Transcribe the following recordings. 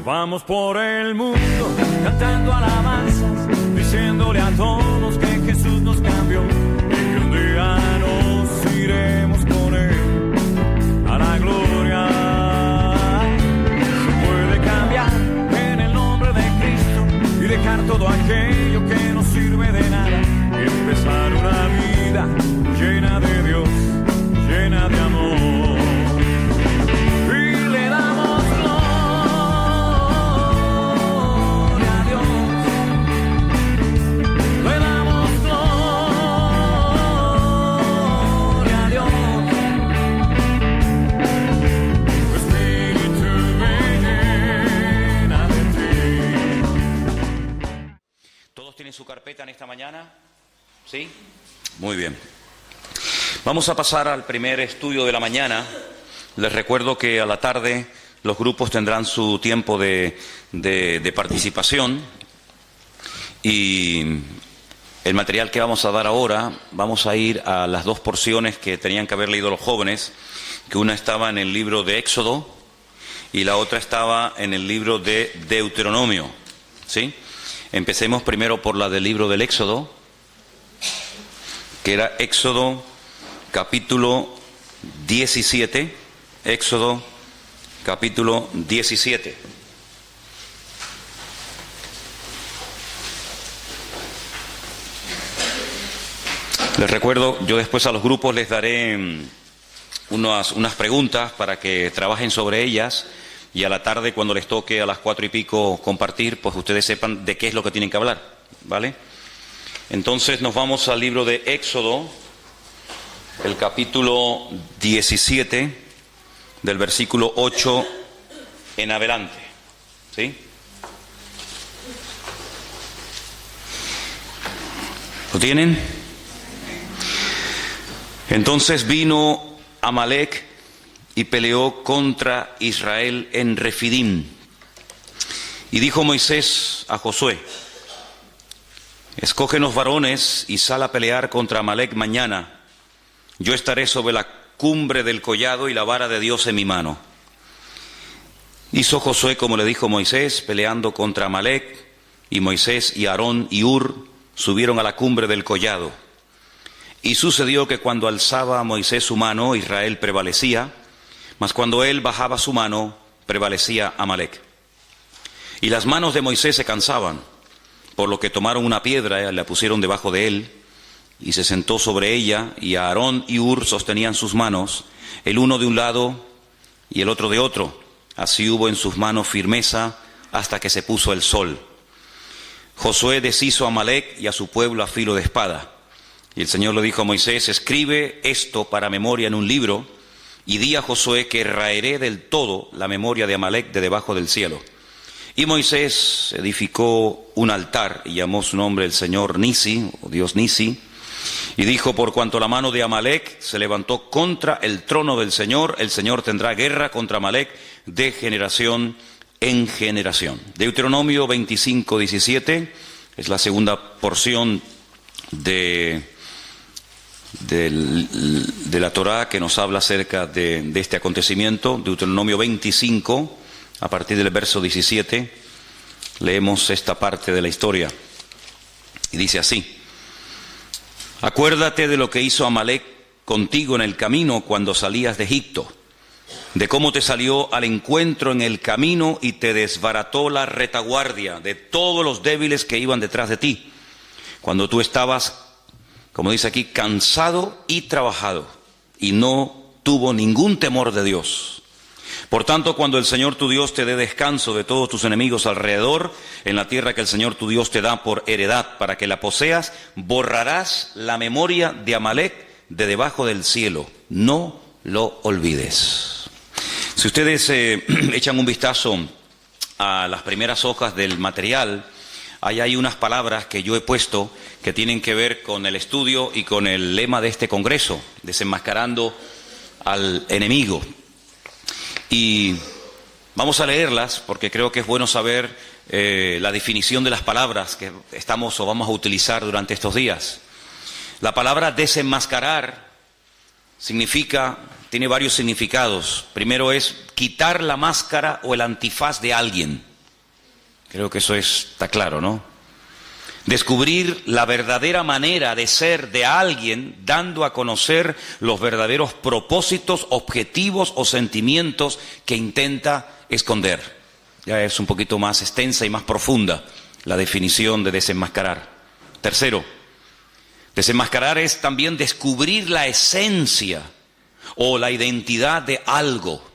Vamos por el mundo cantando alabanzas, diciéndole a todos que Jesús nos cambió y que un día nos iremos con Él a la gloria. Se puede cambiar en el nombre de Cristo y dejar todo aquello que no sirve de nada y empezar una vida llena de Dios, llena de amor. ¿Tienen su carpeta en esta mañana? ¿Sí? Muy bien. Vamos a pasar al primer estudio de la mañana. Les recuerdo que a la tarde los grupos tendrán su tiempo de participación y el material que vamos a dar ahora, vamos a ir a las dos porciones que tenían que haber leído los jóvenes, que una estaba en el libro de Éxodo y la otra estaba en el libro de Deuteronomio, ¿sí? Empecemos primero por la del libro del Éxodo, que era Éxodo capítulo 17, Éxodo capítulo 17. Les recuerdo, yo después a los grupos les daré unas preguntas para que trabajen sobre ellas. Y a la tarde, cuando les toque a las 4:00 compartir, pues ustedes sepan de qué es lo que tienen que hablar, ¿vale? Entonces nos vamos al libro de Éxodo, el capítulo 17, del versículo 8 en adelante, ¿sí? ¿Lo tienen? Entonces vino Amalec y peleó contra Israel en Refidim. Y dijo Moisés a Josué: escógenos varones y sal a pelear contra Amalec mañana. Yo estaré sobre la cumbre del collado y la vara de Dios en mi mano. Hizo Josué como le dijo Moisés, peleando contra Amalec, y Moisés y Aarón y Hur subieron a la cumbre del collado. Y sucedió que cuando alzaba Moisés su mano, Israel prevalecía, mas cuando él bajaba su mano, prevalecía Amalec. Y las manos de Moisés se cansaban, por lo que tomaron una piedra y la pusieron debajo de él, y se sentó sobre ella, y Aarón y Hur sostenían sus manos, el uno de un lado y el otro de otro. Así hubo en sus manos firmeza hasta que se puso el sol. Josué deshizo a Amalec y a su pueblo a filo de espada. Y el Señor le dijo a Moisés: escribe esto para memoria en un libro, y di a Josué que raeré del todo la memoria de Amalec de debajo del cielo. Y Moisés edificó un altar y llamó su nombre el Señor Nisi, o Dios Nisi, y dijo: por cuanto la mano de Amalec se levantó contra el trono del Señor, el Señor tendrá guerra contra Amalec de generación en generación. Deuteronomio 25:17 es la segunda porción de la Torá que nos habla acerca de este acontecimiento. Deuteronomio 25, a partir del verso 17, leemos esta parte de la historia. Y dice así: acuérdate de lo que hizo Amalec contigo en el camino cuando salías de Egipto, de cómo te salió al encuentro en el camino y te desbarató la retaguardia de todos los débiles que iban detrás de ti, cuando tú estabas, como dice aquí, cansado y trabajado, y no tuvo ningún temor de Dios. Por tanto, cuando el Señor tu Dios te dé descanso de todos tus enemigos alrededor, en la tierra que el Señor tu Dios te da por heredad para que la poseas, borrarás la memoria de Amalec de debajo del cielo. No lo olvides. Si ustedes echan un vistazo a las primeras hojas del material, hay ahí unas palabras que yo he puesto que tienen que ver con el estudio y con el lema de este congreso: desenmascarando al enemigo. Y vamos a leerlas porque creo que es bueno saber la definición de las palabras que estamos o vamos a utilizar durante estos días. La palabra desenmascarar tiene varios significados. Primero es quitar la máscara o el antifaz de alguien. Creo que eso está claro, ¿no? Descubrir la verdadera manera de ser de alguien, dando a conocer los verdaderos propósitos, objetivos o sentimientos que intenta esconder. Ya es un poquito más extensa y más profunda la definición de desenmascarar. Tercero, desenmascarar es también descubrir la esencia o la identidad de algo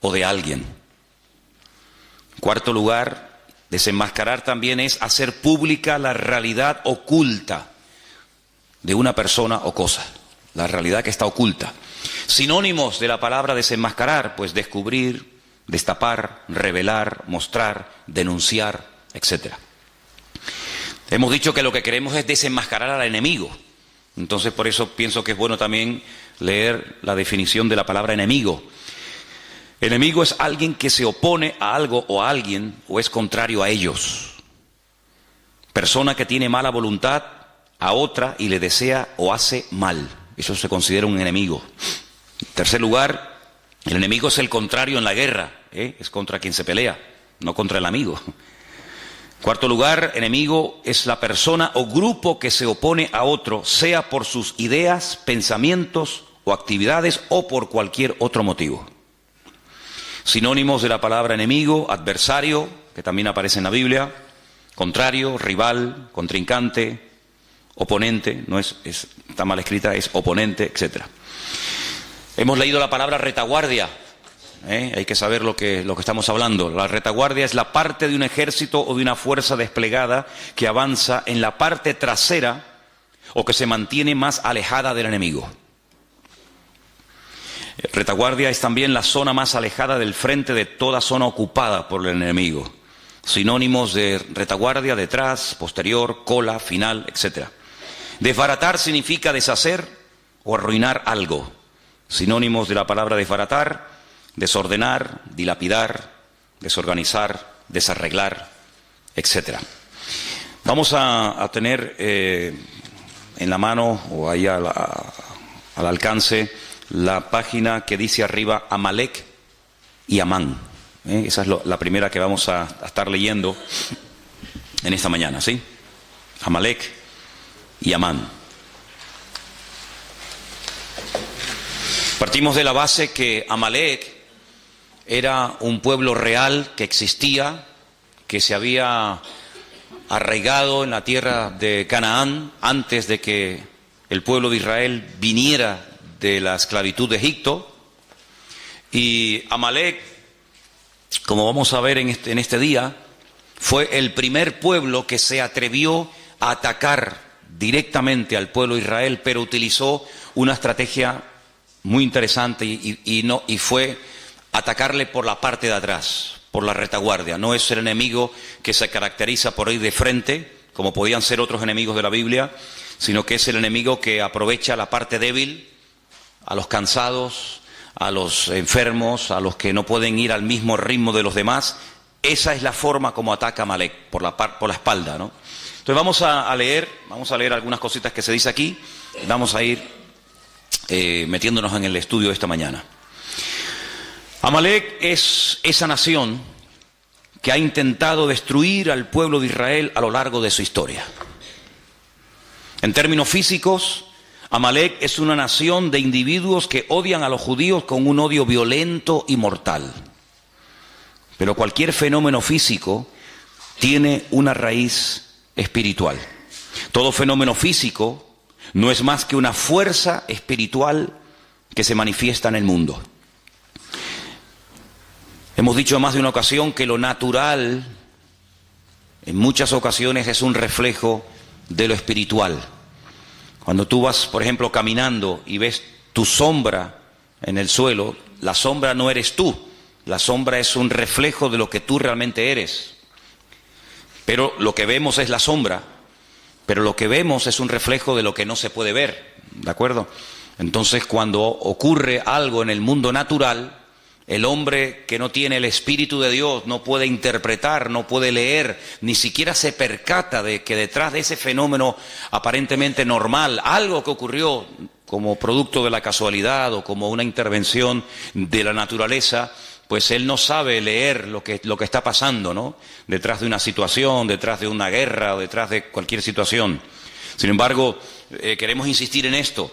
o de alguien. Cuarto lugar, desenmascarar también es hacer pública la realidad oculta de una persona o cosa, la realidad que está oculta. Sinónimos de la palabra desenmascarar, pues descubrir, destapar, revelar, mostrar, denunciar, etc. Hemos dicho que lo que queremos es desenmascarar al enemigo. Entonces por eso pienso que es bueno también leer la definición de la palabra enemigo. Enemigo es alguien que se opone a algo o a alguien o es contrario a ellos. Persona que tiene mala voluntad a otra y le desea o hace mal. Eso se considera un enemigo. En tercer lugar, el enemigo es el contrario en la guerra. Es contra quien se pelea, no contra el amigo. Cuarto lugar, enemigo es la persona o grupo que se opone a otro, sea por sus ideas, pensamientos o actividades o por cualquier otro motivo. Sinónimos de la palabra enemigo: adversario, que también aparece en la Biblia, contrario, rival, contrincante, oponente, está mal escrita, es oponente, etc. Hemos leído la palabra retaguardia, hay que saber lo que estamos hablando. La retaguardia es la parte de un ejército o de una fuerza desplegada que avanza en la parte trasera o que se mantiene más alejada del enemigo. Retaguardia es también la zona más alejada del frente de toda zona ocupada por el enemigo. Sinónimos de retaguardia: detrás, posterior, cola, final, etc. Desbaratar significa deshacer o arruinar algo. Sinónimos de la palabra desbaratar: desordenar, dilapidar, desorganizar, desarreglar, etc. Vamos a tener en la mano o ahí al alcance la página que dice arriba Amalek y Amán. Esa es la primera que vamos a estar leyendo en esta mañana, ¿sí? Amalek y Amán. Partimos de la base que Amalek era un pueblo real que existía, que se había arraigado en la tierra de Canaán antes de que el pueblo de Israel viniera de la esclavitud de Egipto. Y Amalek, como vamos a ver en este día, fue el primer pueblo que se atrevió a atacar directamente al pueblo de Israel, pero utilizó una estrategia muy interesante y fue atacarle por la parte de atrás, por la retaguardia. No es el enemigo que se caracteriza por ir de frente, como podían ser otros enemigos de la Biblia, sino que es el enemigo que aprovecha la parte débil, a los cansados, a los enfermos, a los que no pueden ir al mismo ritmo de los demás. Esa es la forma como ataca Amalek, por la espalda, ¿no? Entonces vamos a leer algunas cositas que se dice aquí. Vamos a ir metiéndonos en el estudio de esta mañana. Amalek es esa nación que ha intentado destruir al pueblo de Israel a lo largo de su historia. En términos físicos, Amalek es una nación de individuos que odian a los judíos con un odio violento y mortal. Pero cualquier fenómeno físico tiene una raíz espiritual. Todo fenómeno físico no es más que una fuerza espiritual que se manifiesta en el mundo. Hemos dicho en más de una ocasión que lo natural en muchas ocasiones es un reflejo de lo espiritual. Cuando tú vas, por ejemplo, caminando y ves tu sombra en el suelo, la sombra no eres tú, la sombra es un reflejo de lo que tú realmente eres. Pero lo que vemos es la sombra, pero lo que vemos es un reflejo de lo que no se puede ver, ¿de acuerdo? Entonces, cuando ocurre algo en el mundo natural, El hombre que no tiene el Espíritu de Dios no puede interpretar, no puede leer, ni siquiera se percata de que detrás de ese fenómeno aparentemente normal, algo que ocurrió como producto de la casualidad o como una intervención de la naturaleza, pues él no sabe leer lo que está pasando, ¿no? Detrás de una situación, detrás de una guerra o detrás de cualquier situación. Sin embargo, queremos insistir en esto.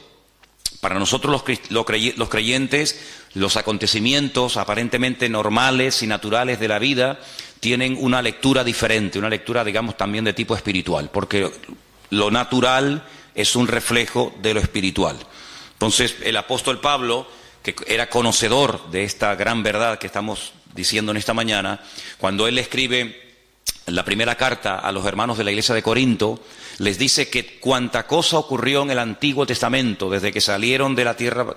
Para nosotros los creyentes, los acontecimientos aparentemente normales y naturales de la vida tienen una lectura diferente, una lectura, digamos, también de tipo espiritual, porque lo natural es un reflejo de lo espiritual. Entonces, el apóstol Pablo, que era conocedor de esta gran verdad que estamos diciendo en esta mañana, cuando él escribe la primera carta a los hermanos de la iglesia de Corinto, les dice que cuanta cosa ocurrió en el Antiguo Testamento, desde que salieron de la tierra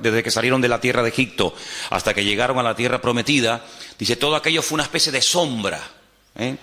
de Egipto hasta que llegaron a la tierra prometida, dice, todo aquello fue una especie de sombra,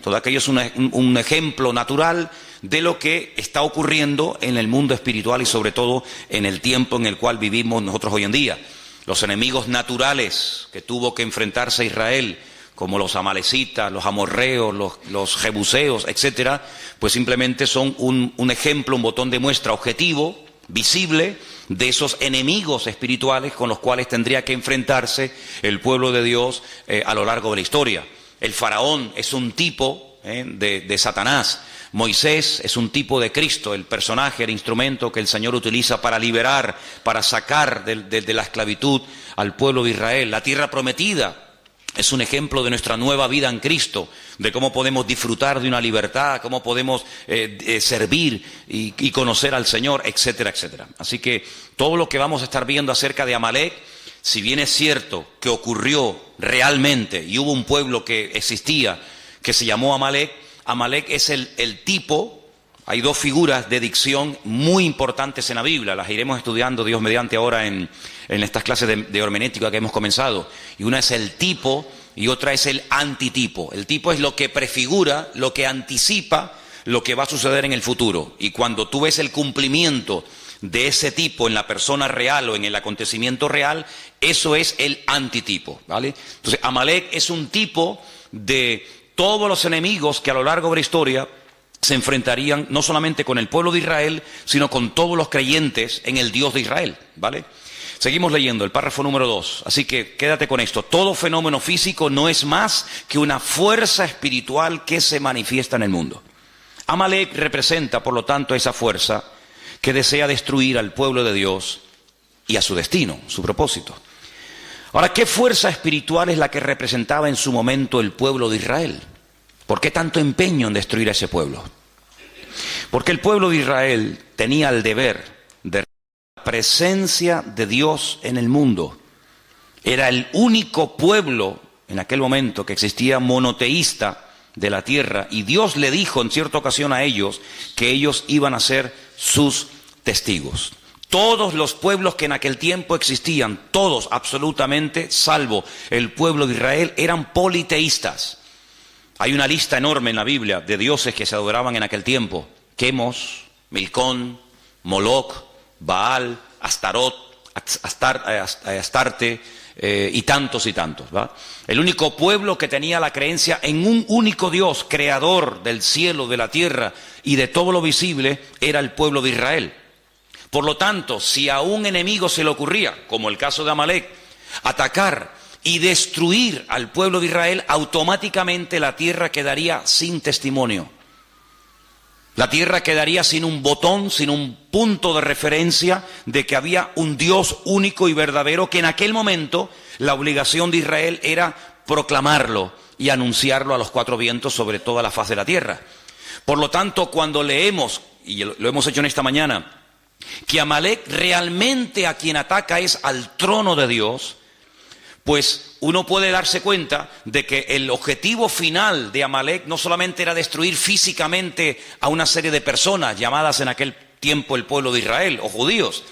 todo aquello es un ejemplo natural de lo que está ocurriendo en el mundo espiritual y sobre todo en el tiempo en el cual vivimos nosotros hoy en día. Los enemigos naturales que tuvo que enfrentarse Israel, como los amalecitas, los amorreos, los jebuseos, etcétera, pues simplemente son un ejemplo, un botón de muestra objetivo, visible, de esos enemigos espirituales con los cuales tendría que enfrentarse el pueblo de Dios a lo largo de la historia. El faraón es un tipo de Satanás. Moisés es un tipo de Cristo, el personaje, el instrumento que el Señor utiliza para liberar, para sacar de la esclavitud al pueblo de Israel. La tierra prometida es un ejemplo de nuestra nueva vida en Cristo, de cómo podemos disfrutar de una libertad, cómo podemos servir y conocer al Señor, etcétera, etcétera. Así que todo lo que vamos a estar viendo acerca de Amalek, si bien es cierto que ocurrió realmente y hubo un pueblo que existía que se llamó Amalek, Amalek es el tipo. Hay dos figuras de dicción muy importantes en la Biblia, las iremos estudiando Dios mediante ahora en estas clases de hermenéutica que hemos comenzado. Y una es el tipo y otra es el antitipo. El tipo es lo que prefigura, lo que anticipa lo que va a suceder en el futuro. Y cuando tú ves el cumplimiento de ese tipo en la persona real o en el acontecimiento real, eso es el antitipo, ¿vale? Entonces, Amalek es un tipo de todos los enemigos que a lo largo de la historia se enfrentarían no solamente con el pueblo de Israel, sino con todos los creyentes en el Dios de Israel, ¿vale? Seguimos leyendo el párrafo número 2, así que quédate con esto. Todo fenómeno físico no es más que una fuerza espiritual que se manifiesta en el mundo. Amalek representa, por lo tanto, esa fuerza que desea destruir al pueblo de Dios y a su destino, su propósito. Ahora, ¿qué fuerza espiritual es la que representaba en su momento el pueblo de Israel? ¿Por qué tanto empeño en destruir a ese pueblo? Porque el pueblo de Israel tenía el deber de la presencia de Dios en el mundo. Era el único pueblo en aquel momento que existía monoteísta de la tierra, y Dios le dijo en cierta ocasión a ellos que ellos iban a ser sus testigos. Todos los pueblos que en aquel tiempo existían, todos absolutamente, salvo el pueblo de Israel, eran politeístas. Hay una lista enorme en la Biblia de dioses que se adoraban en aquel tiempo: Quemos, Milcón, Moloc, Baal, Astarot, Astarte y tantos, ¿va? El único pueblo que tenía la creencia en un único Dios, creador del cielo, de la tierra y de todo lo visible, era el pueblo de Israel. Por lo tanto, si a un enemigo se le ocurría, como el caso de Amalek, atacar y destruir al pueblo de Israel, automáticamente la tierra quedaría sin testimonio. La tierra quedaría sin un botón, sin un punto de referencia de que había un Dios único y verdadero, que en aquel momento la obligación de Israel era proclamarlo y anunciarlo a los cuatro vientos sobre toda la faz de la tierra. Por lo tanto, cuando leemos, y lo hemos hecho en esta mañana, que Amalek realmente a quien ataca es al trono de Dios, pues uno puede darse cuenta de que el objetivo final de Amalek no solamente era destruir físicamente a una serie de personas llamadas en aquel tiempo el pueblo de Israel o judíos,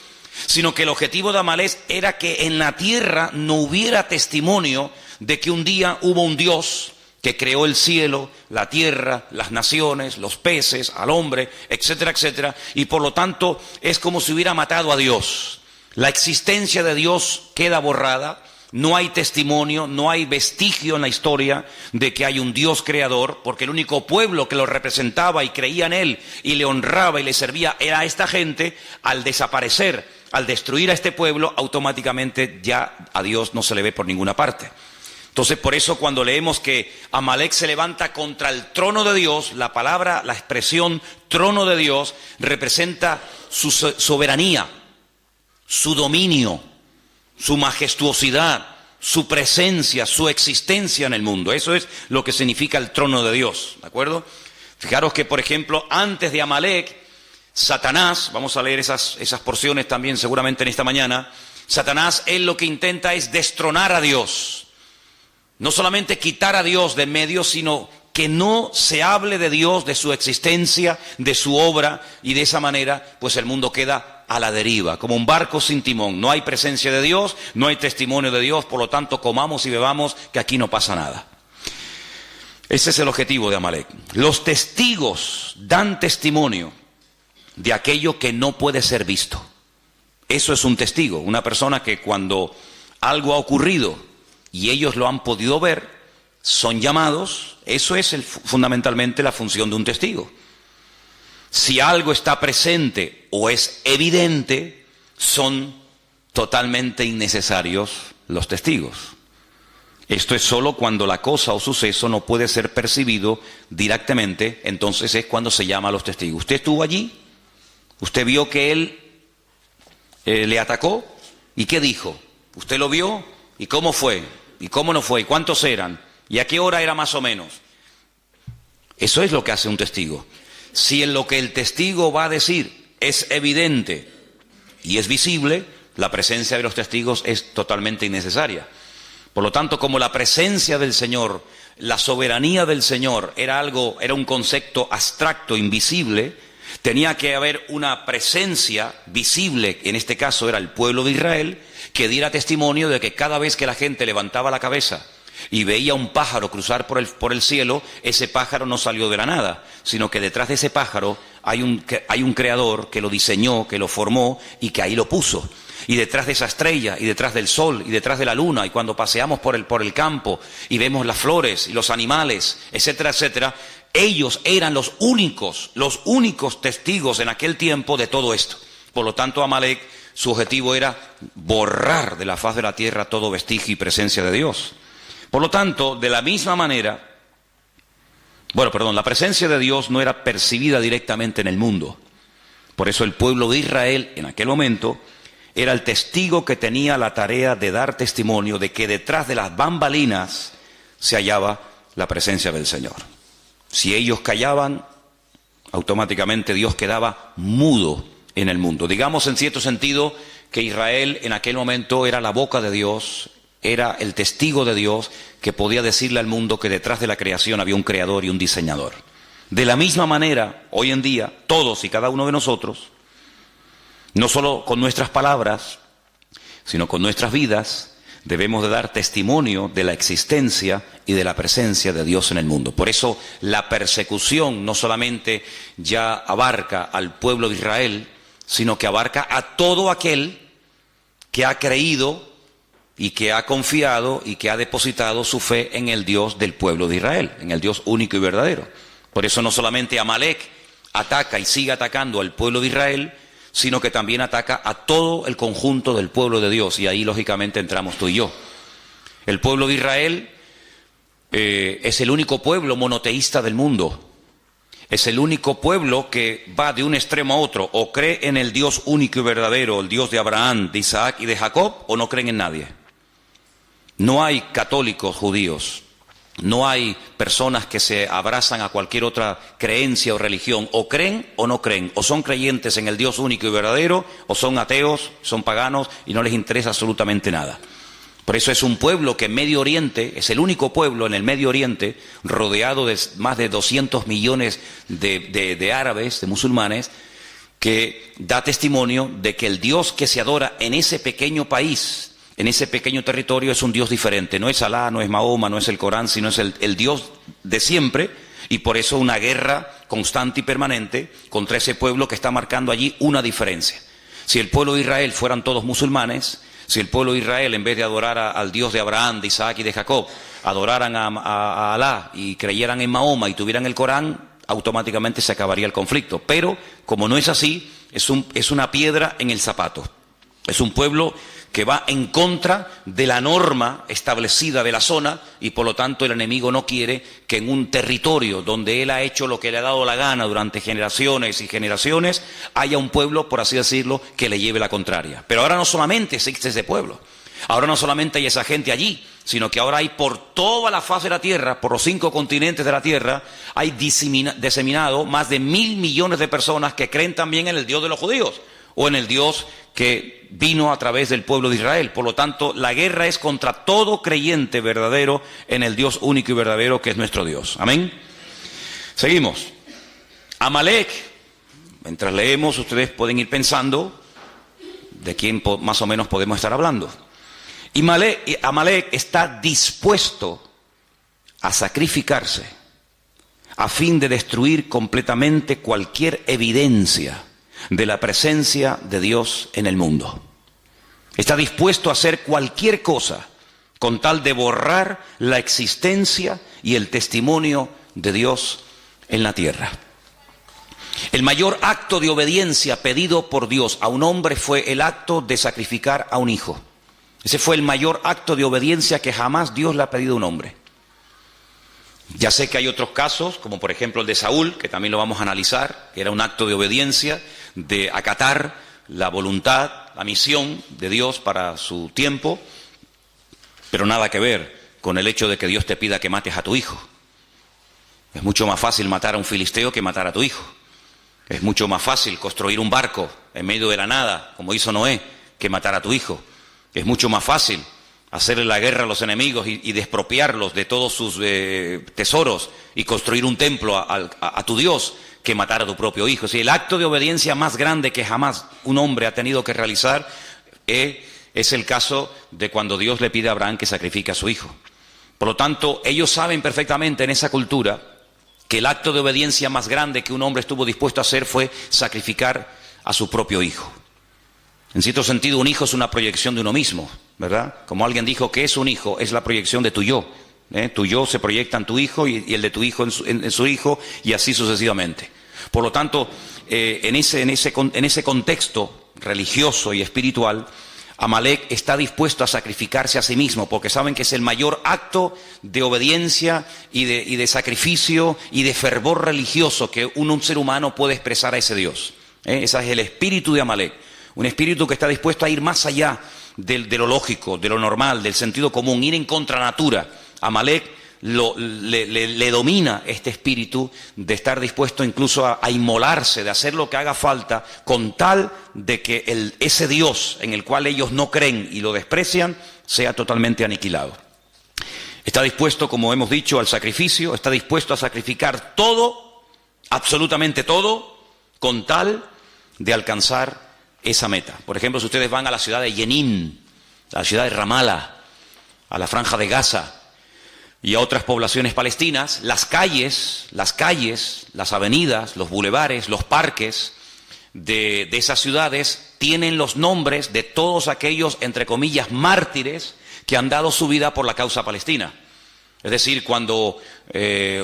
sino que el objetivo de Amalek era que en la tierra no hubiera testimonio de que un día hubo un Dios que creó el cielo, la tierra, las naciones, los peces, al hombre, etcétera, etcétera, y por lo tanto es como si hubiera matado a Dios. La existencia de Dios queda borrada. No hay testimonio, no hay vestigio en la historia de que hay un Dios creador, porque el único pueblo que lo representaba y creía en él y le honraba y le servía era esta gente. Al desaparecer, al destruir a este pueblo, automáticamente ya a Dios no se le ve por ninguna parte. Entonces, por eso cuando leemos que Amalek se levanta contra el trono de Dios, la palabra, la expresión trono de Dios representa su soberanía, su dominio, su majestuosidad, su presencia, su existencia en el mundo. Eso es lo que significa el trono de Dios, ¿de acuerdo? Fijaros que, por ejemplo, antes de Amalek, Satanás, vamos a leer esas porciones también seguramente en esta mañana, Satanás, él lo que intenta es destronar a Dios. No solamente quitar a Dios de en medio, sino que no se hable de Dios, de su existencia, de su obra, y de esa manera, pues el mundo queda a la deriva, como un barco sin timón. No hay presencia de Dios, no hay testimonio de Dios, por lo tanto comamos y bebamos, que aquí no pasa nada. Ese es el objetivo de Amalek. Los testigos dan testimonio de aquello que no puede ser visto. Eso es un testigo, una persona que cuando algo ha ocurrido y ellos lo han podido ver, son llamados. Eso es fundamentalmente la función de un testigo. Si algo está presente o es evidente, son totalmente innecesarios los testigos. Esto es solo cuando la cosa o suceso no puede ser percibido directamente, entonces es cuando se llama a los testigos. ¿Usted estuvo allí? ¿Usted vio que él le atacó? ¿Y qué dijo? ¿Usted lo vio? ¿Y cómo fue? ¿Y cómo no fue? ¿Y cuántos eran? ¿Y a qué hora era más o menos? Eso es lo que hace un testigo. Si en lo que el testigo va a decir es evidente y es visible, la presencia de los testigos es totalmente innecesaria. Por lo tanto, como la presencia del Señor, la soberanía del Señor era un concepto abstracto, invisible, tenía que haber una presencia visible, en este caso era el pueblo de Israel, que diera testimonio de que cada vez que la gente levantaba la cabeza y veía un pájaro cruzar por el cielo, ese pájaro no salió de la nada, sino que detrás de ese pájaro hay un creador que lo diseñó, que lo formó y que ahí lo puso. Y detrás de esa estrella, y detrás del sol, y detrás de la luna, y cuando paseamos por el campo y vemos las flores y los animales, etcétera, etcétera, ellos eran los únicos testigos en aquel tiempo de todo esto. Por lo tanto, Amalek, su objetivo era borrar de la faz de la tierra todo vestigio y presencia de Dios. Por lo tanto, de la misma manera, la presencia de Dios no era percibida directamente en el mundo. Por eso el pueblo de Israel, en aquel momento, era el testigo que tenía la tarea de dar testimonio de que detrás de las bambalinas se hallaba la presencia del Señor. Si ellos callaban, automáticamente Dios quedaba mudo en el mundo. Digamos en cierto sentido que Israel en aquel momento era la boca de Dios, era el testigo de Dios que podía decirle al mundo que detrás de la creación había un creador y un diseñador. De la misma manera, hoy en día, todos y cada uno de nosotros, no solo con nuestras palabras, sino con nuestras vidas, debemos de dar testimonio de la existencia y de la presencia de Dios en el mundo. Por eso la persecución no solamente ya abarca al pueblo de Israel, sino que abarca a todo aquel que ha creído y que ha confiado y que ha depositado su fe en el Dios del pueblo de Israel, en el Dios único y verdadero. Por eso no solamente Amalek ataca y sigue atacando al pueblo de Israel, sino que también ataca a todo el conjunto del pueblo de Dios, y ahí lógicamente entramos tú y yo. El pueblo de Israel es el único pueblo monoteísta del mundo. Es el único pueblo que va de un extremo a otro, o cree en el Dios único y verdadero, el Dios de Abraham, de Isaac y de Jacob, o no creen en nadie. No hay católicos judíos, no hay personas que se abrazan a cualquier otra creencia o religión, o creen o no creen, o son creyentes en el Dios único y verdadero, o son ateos, son paganos y no les interesa absolutamente nada. Por eso es un pueblo que en Medio Oriente, es el único pueblo en el Medio Oriente, rodeado de más de 200 millones de árabes, de musulmanes, que da testimonio de que el Dios que se adora en ese pequeño país, en ese pequeño territorio, es un Dios diferente. No es Alá, no es Mahoma, no es el Corán, sino es el Dios de siempre, y por eso una guerra constante y permanente contra ese pueblo que está marcando allí una diferencia. Si el pueblo de Israel fueran todos musulmanes, Si el pueblo de Israel, en vez de adorar al Dios de Abraham, de Isaac y de Jacob, adoraran a Alá y creyeran en Mahoma y tuvieran el Corán, automáticamente se acabaría el conflicto. Pero, como no es así, es una piedra en el zapato. Es un pueblo que va en contra de la norma establecida de la zona y por lo tanto el enemigo no quiere que en un territorio donde él ha hecho lo que le ha dado la gana durante generaciones y generaciones haya un pueblo, por así decirlo, que le lleve la contraria. Pero ahora no solamente existe ese pueblo, ahora no solamente hay esa gente allí, sino que ahora hay por toda la faz de la tierra, por los 5 continentes de la tierra, hay diseminado más de 1.000 millones de personas que creen también en el Dios de los judíos o en el Dios que vino a través del pueblo de Israel. Por lo tanto, la guerra es contra todo creyente verdadero en el Dios único y verdadero que es nuestro Dios. Amén. Seguimos. Amalek. Mientras leemos, ustedes pueden ir pensando de quién más o menos podemos estar hablando. Y Amalek está dispuesto a sacrificarse a fin de destruir completamente cualquier evidencia de la presencia de Dios en el mundo. Está dispuesto a hacer cualquier cosa con tal de borrar la existencia y el testimonio de Dios en la tierra. El mayor acto de obediencia pedido por Dios a un hombre fue el acto de sacrificar a un hijo. Ese fue el mayor acto de obediencia que jamás Dios le ha pedido a un hombre. Ya sé que hay otros casos, como por ejemplo el de Saúl, que también lo vamos a analizar, que era un acto de obediencia, de acatar la voluntad, la misión de Dios para su tiempo, pero nada que ver con el hecho de que Dios te pida que mates a tu hijo. Es mucho más fácil matar a un filisteo que matar a tu hijo. Es mucho más fácil construir un barco en medio de la nada, como hizo Noé, que matar a tu hijo. Es mucho más fácil hacerle la guerra a los enemigos y despropiarlos de todos sus tesoros y construir un templo a tu Dios que matar a tu propio hijo. Si el acto de obediencia más grande que jamás un hombre ha tenido que realizar es el caso de cuando Dios le pide a Abraham que sacrifique a su hijo. Por lo tanto, ellos saben perfectamente en esa cultura que el acto de obediencia más grande que un hombre estuvo dispuesto a hacer fue sacrificar a su propio hijo. En cierto sentido, un hijo es una proyección de uno mismo, ¿verdad? Como alguien dijo, ¿qué es un hijo? Es la proyección de tu yo. Tu yo se proyecta en tu hijo y el de tu hijo en su hijo y así sucesivamente. Por lo tanto, en ese contexto religioso y espiritual, Amalek está dispuesto a sacrificarse a sí mismo porque saben que es el mayor acto de obediencia y de sacrificio y de fervor religioso que un ser humano puede expresar a ese Dios. Ese es el espíritu de Amalek. Un espíritu que está dispuesto a ir más allá de lo lógico, de lo normal, del sentido común, ir en contra natura. Amalek le domina este espíritu de estar dispuesto incluso a inmolarse, de hacer lo que haga falta, con tal de que ese Dios en el cual ellos no creen y lo desprecian, sea totalmente aniquilado. Está dispuesto, como hemos dicho, al sacrificio, está dispuesto a sacrificar todo, absolutamente todo, con tal de alcanzar esa meta. Por ejemplo, si ustedes van a la ciudad de Jenin, a la ciudad de Ramallah, a la Franja de Gaza y a otras poblaciones palestinas, las calles, las avenidas, los bulevares, los parques de esas ciudades tienen los nombres de todos aquellos, entre comillas, mártires que han dado su vida por la causa palestina. Es decir, cuando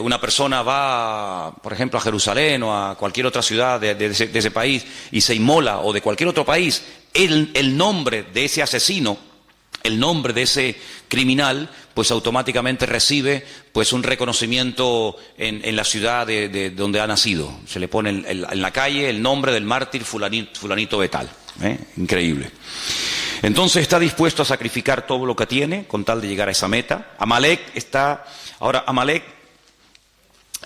una persona va, por ejemplo, a Jerusalén o a cualquier otra ciudad de ese país y se inmola, o de cualquier otro país, el nombre de ese asesino, el nombre de ese criminal, pues automáticamente recibe pues un reconocimiento en la ciudad de donde ha nacido. Se le pone en la calle el nombre del mártir fulanito de tal. Increíble. Entonces está dispuesto a sacrificar todo lo que tiene con tal de llegar a esa meta. Amalek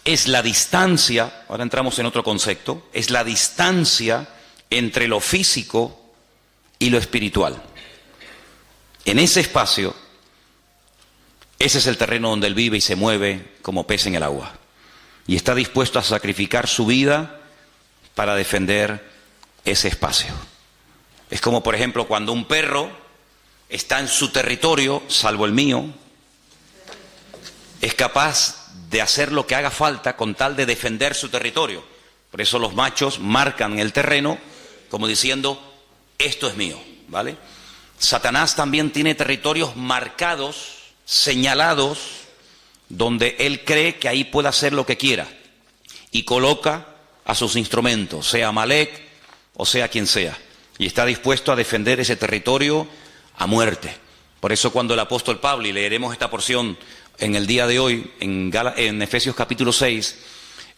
es la distancia, ahora entramos en otro concepto, es la distancia entre lo físico y lo espiritual. En ese espacio, ese es el terreno donde él vive y se mueve como pez en el agua. Y está dispuesto a sacrificar su vida para defender ese espacio. Es como, por ejemplo, cuando un perro está en su territorio, salvo el mío, es capaz de hacer lo que haga falta con tal de defender su territorio. Por eso los machos marcan el terreno como diciendo, esto es mío, ¿vale? Satanás también tiene territorios marcados, señalados, donde él cree que ahí puede hacer lo que quiera. Y coloca a sus instrumentos, sea Amalek o sea quien sea. Y está dispuesto a defender ese territorio a muerte. Por eso cuando el apóstol Pablo, y leeremos esta porción en el día de hoy, en Efesios capítulo 6,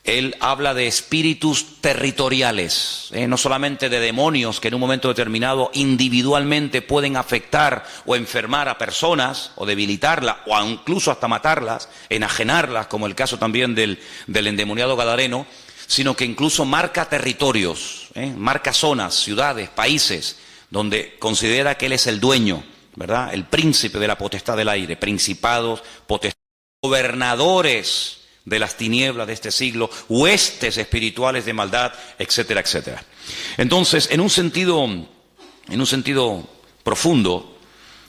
él habla de espíritus territoriales, no solamente de demonios que en un momento determinado individualmente pueden afectar o enfermar a personas, o debilitarlas, o incluso hasta matarlas, enajenarlas, como el caso también del endemoniado gadareno, sino que incluso marca territorios, marca zonas, ciudades, países, donde considera que él es el dueño, ¿verdad? El príncipe de la potestad del aire, principados, potestades, gobernadores de las tinieblas de este siglo, huestes espirituales de maldad, etcétera, etcétera. Entonces, en un sentido profundo,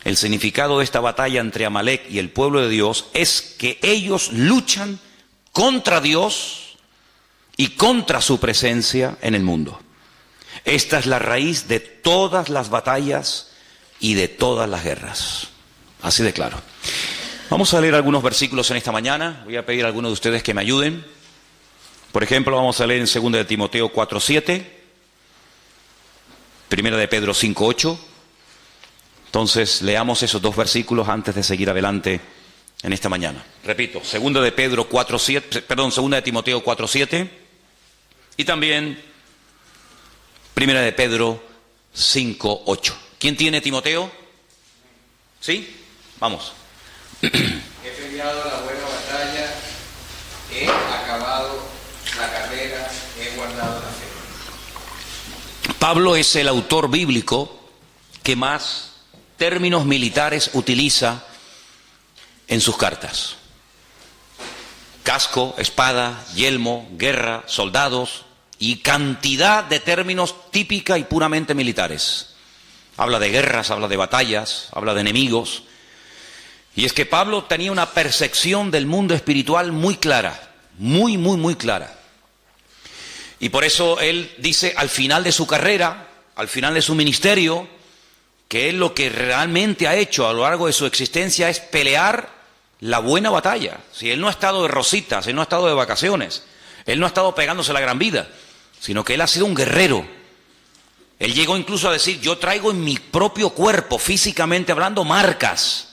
el significado de esta batalla entre Amalek y el pueblo de Dios es que ellos luchan contra Dios y contra su presencia en el mundo. Esta es la raíz de todas las batallas y de todas las guerras. Así de claro. Vamos a leer algunos versículos en esta mañana. Voy a pedir a algunos de ustedes que me ayuden. Por ejemplo, vamos a leer en 2 de Timoteo 4:7, 1 de Pedro 5:8. Entonces, leamos esos dos versículos antes de seguir adelante en esta mañana. Repito, 2 de Pedro 4:7, perdón, 2 de Timoteo 4:7 y también 1 de Pedro 5:8. ¿Quién tiene Timoteo? ¿Sí? Vamos. He peleado la buena batalla, he acabado la carrera, he guardado la fe. Pablo es el autor bíblico que más términos militares utiliza en sus cartas. Casco, espada, yelmo, guerra, soldados y cantidad de términos típica y puramente militares. Habla de guerras, habla de batallas, habla de enemigos. Y es que Pablo tenía una percepción del mundo espiritual muy clara, muy clara. Y por eso él dice al final de su carrera, al final de su ministerio, que él lo que realmente ha hecho a lo largo de su existencia es pelear la buena batalla. Si él no ha estado de rositas, él no ha estado de vacaciones, él no ha estado pegándose la gran vida, sino que él ha sido un guerrero. Él llegó incluso a decir, yo traigo en mi propio cuerpo, físicamente hablando, marcas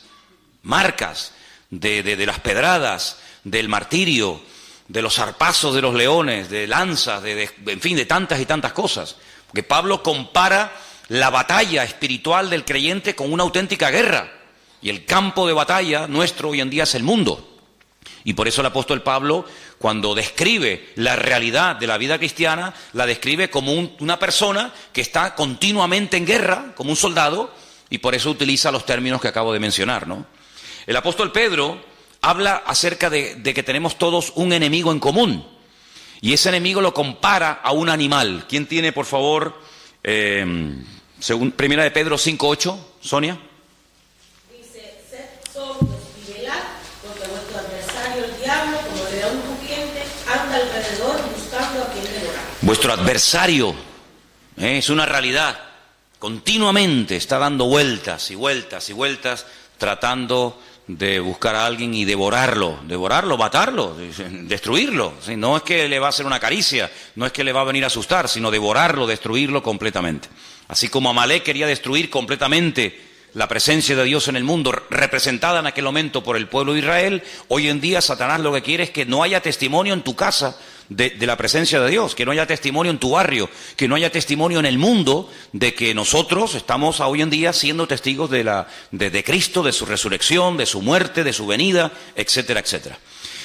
de las pedradas, del martirio, de los zarpazos de los leones, de lanzas, en fin, de tantas y tantas cosas. Porque Pablo compara la batalla espiritual del creyente con una auténtica guerra. Y el campo de batalla nuestro hoy en día es el mundo. Y por eso el apóstol Pablo, cuando describe la realidad de la vida cristiana, la describe como una persona que está continuamente en guerra, como un soldado, y por eso utiliza los términos que acabo de mencionar, ¿no? El apóstol Pedro habla acerca de que tenemos todos un enemigo en común. Y ese enemigo lo compara a un animal. ¿Quién tiene, por favor, según 1 de Pedro 5:8, Sonia? Dice, sed sobrios y velad, porque vuestro adversario el diablo, como león rugiente, anda alrededor buscando a quien devorar. Vuestro adversario es una realidad. Continuamente está dando vueltas y vueltas y vueltas, tratando de buscar a alguien y devorarlo, matarlo, destruirlo. ¿Sí? No es que le va a hacer una caricia, no es que le va a venir a asustar, sino devorarlo, destruirlo completamente. Así como Amalek quería destruir completamente la presencia de Dios en el mundo, representada en aquel momento por el pueblo de Israel, hoy en día Satanás lo que quiere es que no haya testimonio en tu casa de la presencia de Dios, que no haya testimonio en tu barrio, que no haya testimonio en el mundo de que nosotros estamos hoy en día siendo testigos de Cristo, de su resurrección, de su muerte, de su venida, etcétera, etcétera.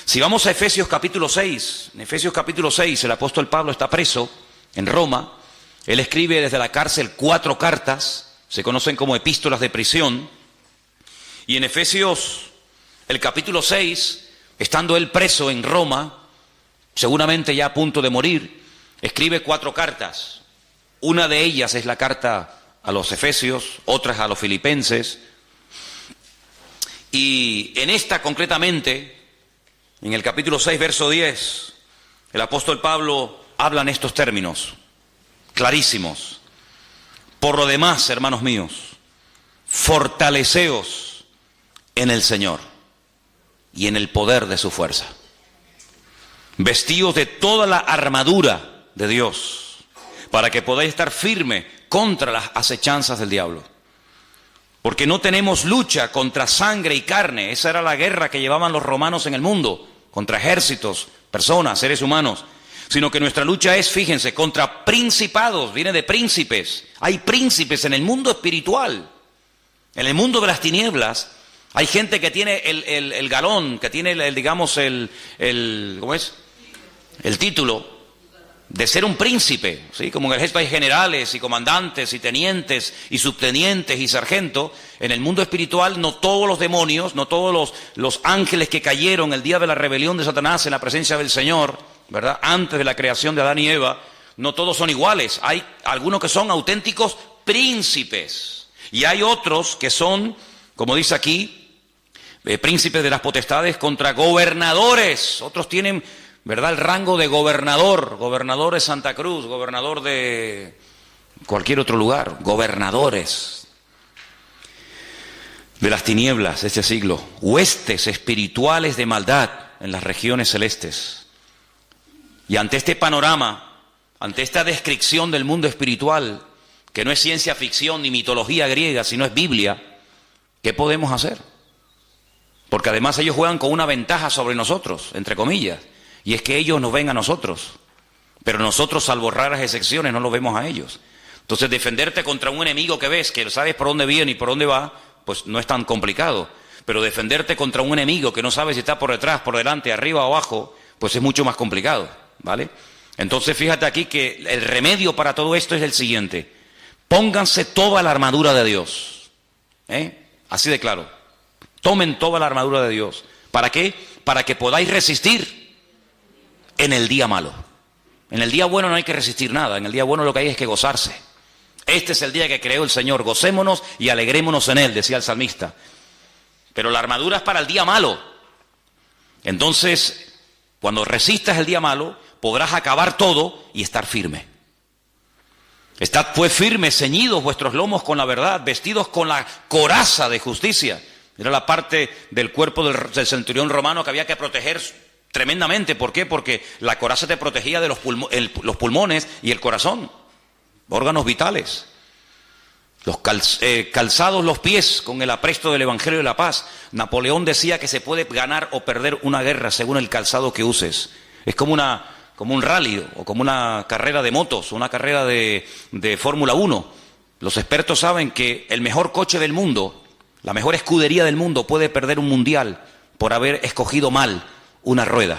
Si vamos a Efesios capítulo 6, en Efesios capítulo 6 el apóstol Pablo está preso en Roma. Él escribe desde la cárcel 4 cartas, se conocen como epístolas de prisión, y en Efesios, el capítulo 6, estando él preso en Roma, seguramente ya a punto de morir, escribe 4 cartas. Una de ellas es la carta a los Efesios, otras a los Filipenses, y en esta concretamente, en el capítulo 6, verso 10, el apóstol Pablo habla en estos términos clarísimos. Por lo demás, hermanos míos, fortaleceos en el Señor y en el poder de su fuerza. Vestíos de toda la armadura de Dios, para que podáis estar firme contra las acechanzas del diablo. Porque no tenemos lucha contra sangre y carne. Esa era la guerra que llevaban los romanos en el mundo, contra ejércitos, personas, seres humanos. Sino que nuestra lucha es, fíjense, contra principados, viene de príncipes. Hay príncipes en el mundo espiritual. En el mundo de las tinieblas hay gente que tiene el galón, que tiene ¿cómo es? El título de ser un príncipe, ¿sí? Como en el ejército hay generales y comandantes y tenientes y subtenientes y sargentos. En el mundo espiritual no todos los demonios, no todos los ángeles que cayeron el día de la rebelión de Satanás en la presencia del Señor, ¿verdad? Antes de la creación de Adán y Eva, no todos son iguales. Hay algunos que son auténticos príncipes y hay otros que son, como dice aquí, príncipes de las potestades contra gobernadores. Otros tienen, ¿verdad?, el rango de gobernador de Santa Cruz, gobernador de cualquier otro lugar, gobernadores de las tinieblas de este siglo, huestes espirituales de maldad en las regiones celestes. Y ante este panorama, ante esta descripción del mundo espiritual, que no es ciencia ficción ni mitología griega, sino es Biblia, ¿qué podemos hacer? Porque además ellos juegan con una ventaja sobre nosotros, entre comillas, y es que ellos nos ven a nosotros, pero nosotros, salvo raras excepciones, no los vemos a ellos. Entonces, defenderte contra un enemigo que ves, que sabes por dónde viene y por dónde va, pues no es tan complicado. Pero defenderte contra un enemigo que no sabes si está por detrás, por delante, arriba o abajo, pues es mucho más complicado, ¿vale? Entonces, fíjate aquí que el remedio para todo esto es el siguiente: pónganse toda la armadura de Dios, así de claro. Tomen toda la armadura de Dios. ¿Para qué? Para que podáis resistir en el día malo. En el día bueno no hay que resistir nada. En el día bueno lo que hay es que gozarse. Este es el día que creó el Señor. Gocémonos y alegrémonos en él, decía el salmista. Pero la armadura es para el día malo. Entonces, cuando resistas el día malo, podrás acabar todo y estar firme. Estad pues firmes, ceñidos vuestros lomos con la verdad, vestidos con la coraza de justicia. Era la parte del cuerpo del centurión romano que había que proteger tremendamente. ¿Por qué? Porque la coraza te protegía de los pulmones y el corazón, órganos vitales. Calzados los pies con el apresto del Evangelio de la paz. Napoleón decía que se puede ganar o perder una guerra según el calzado que uses. Es como un rally o como una carrera de motos, una carrera de Fórmula 1. Los expertos saben que el mejor coche del mundo, la mejor escudería del mundo puede perder un mundial por haber escogido mal una rueda.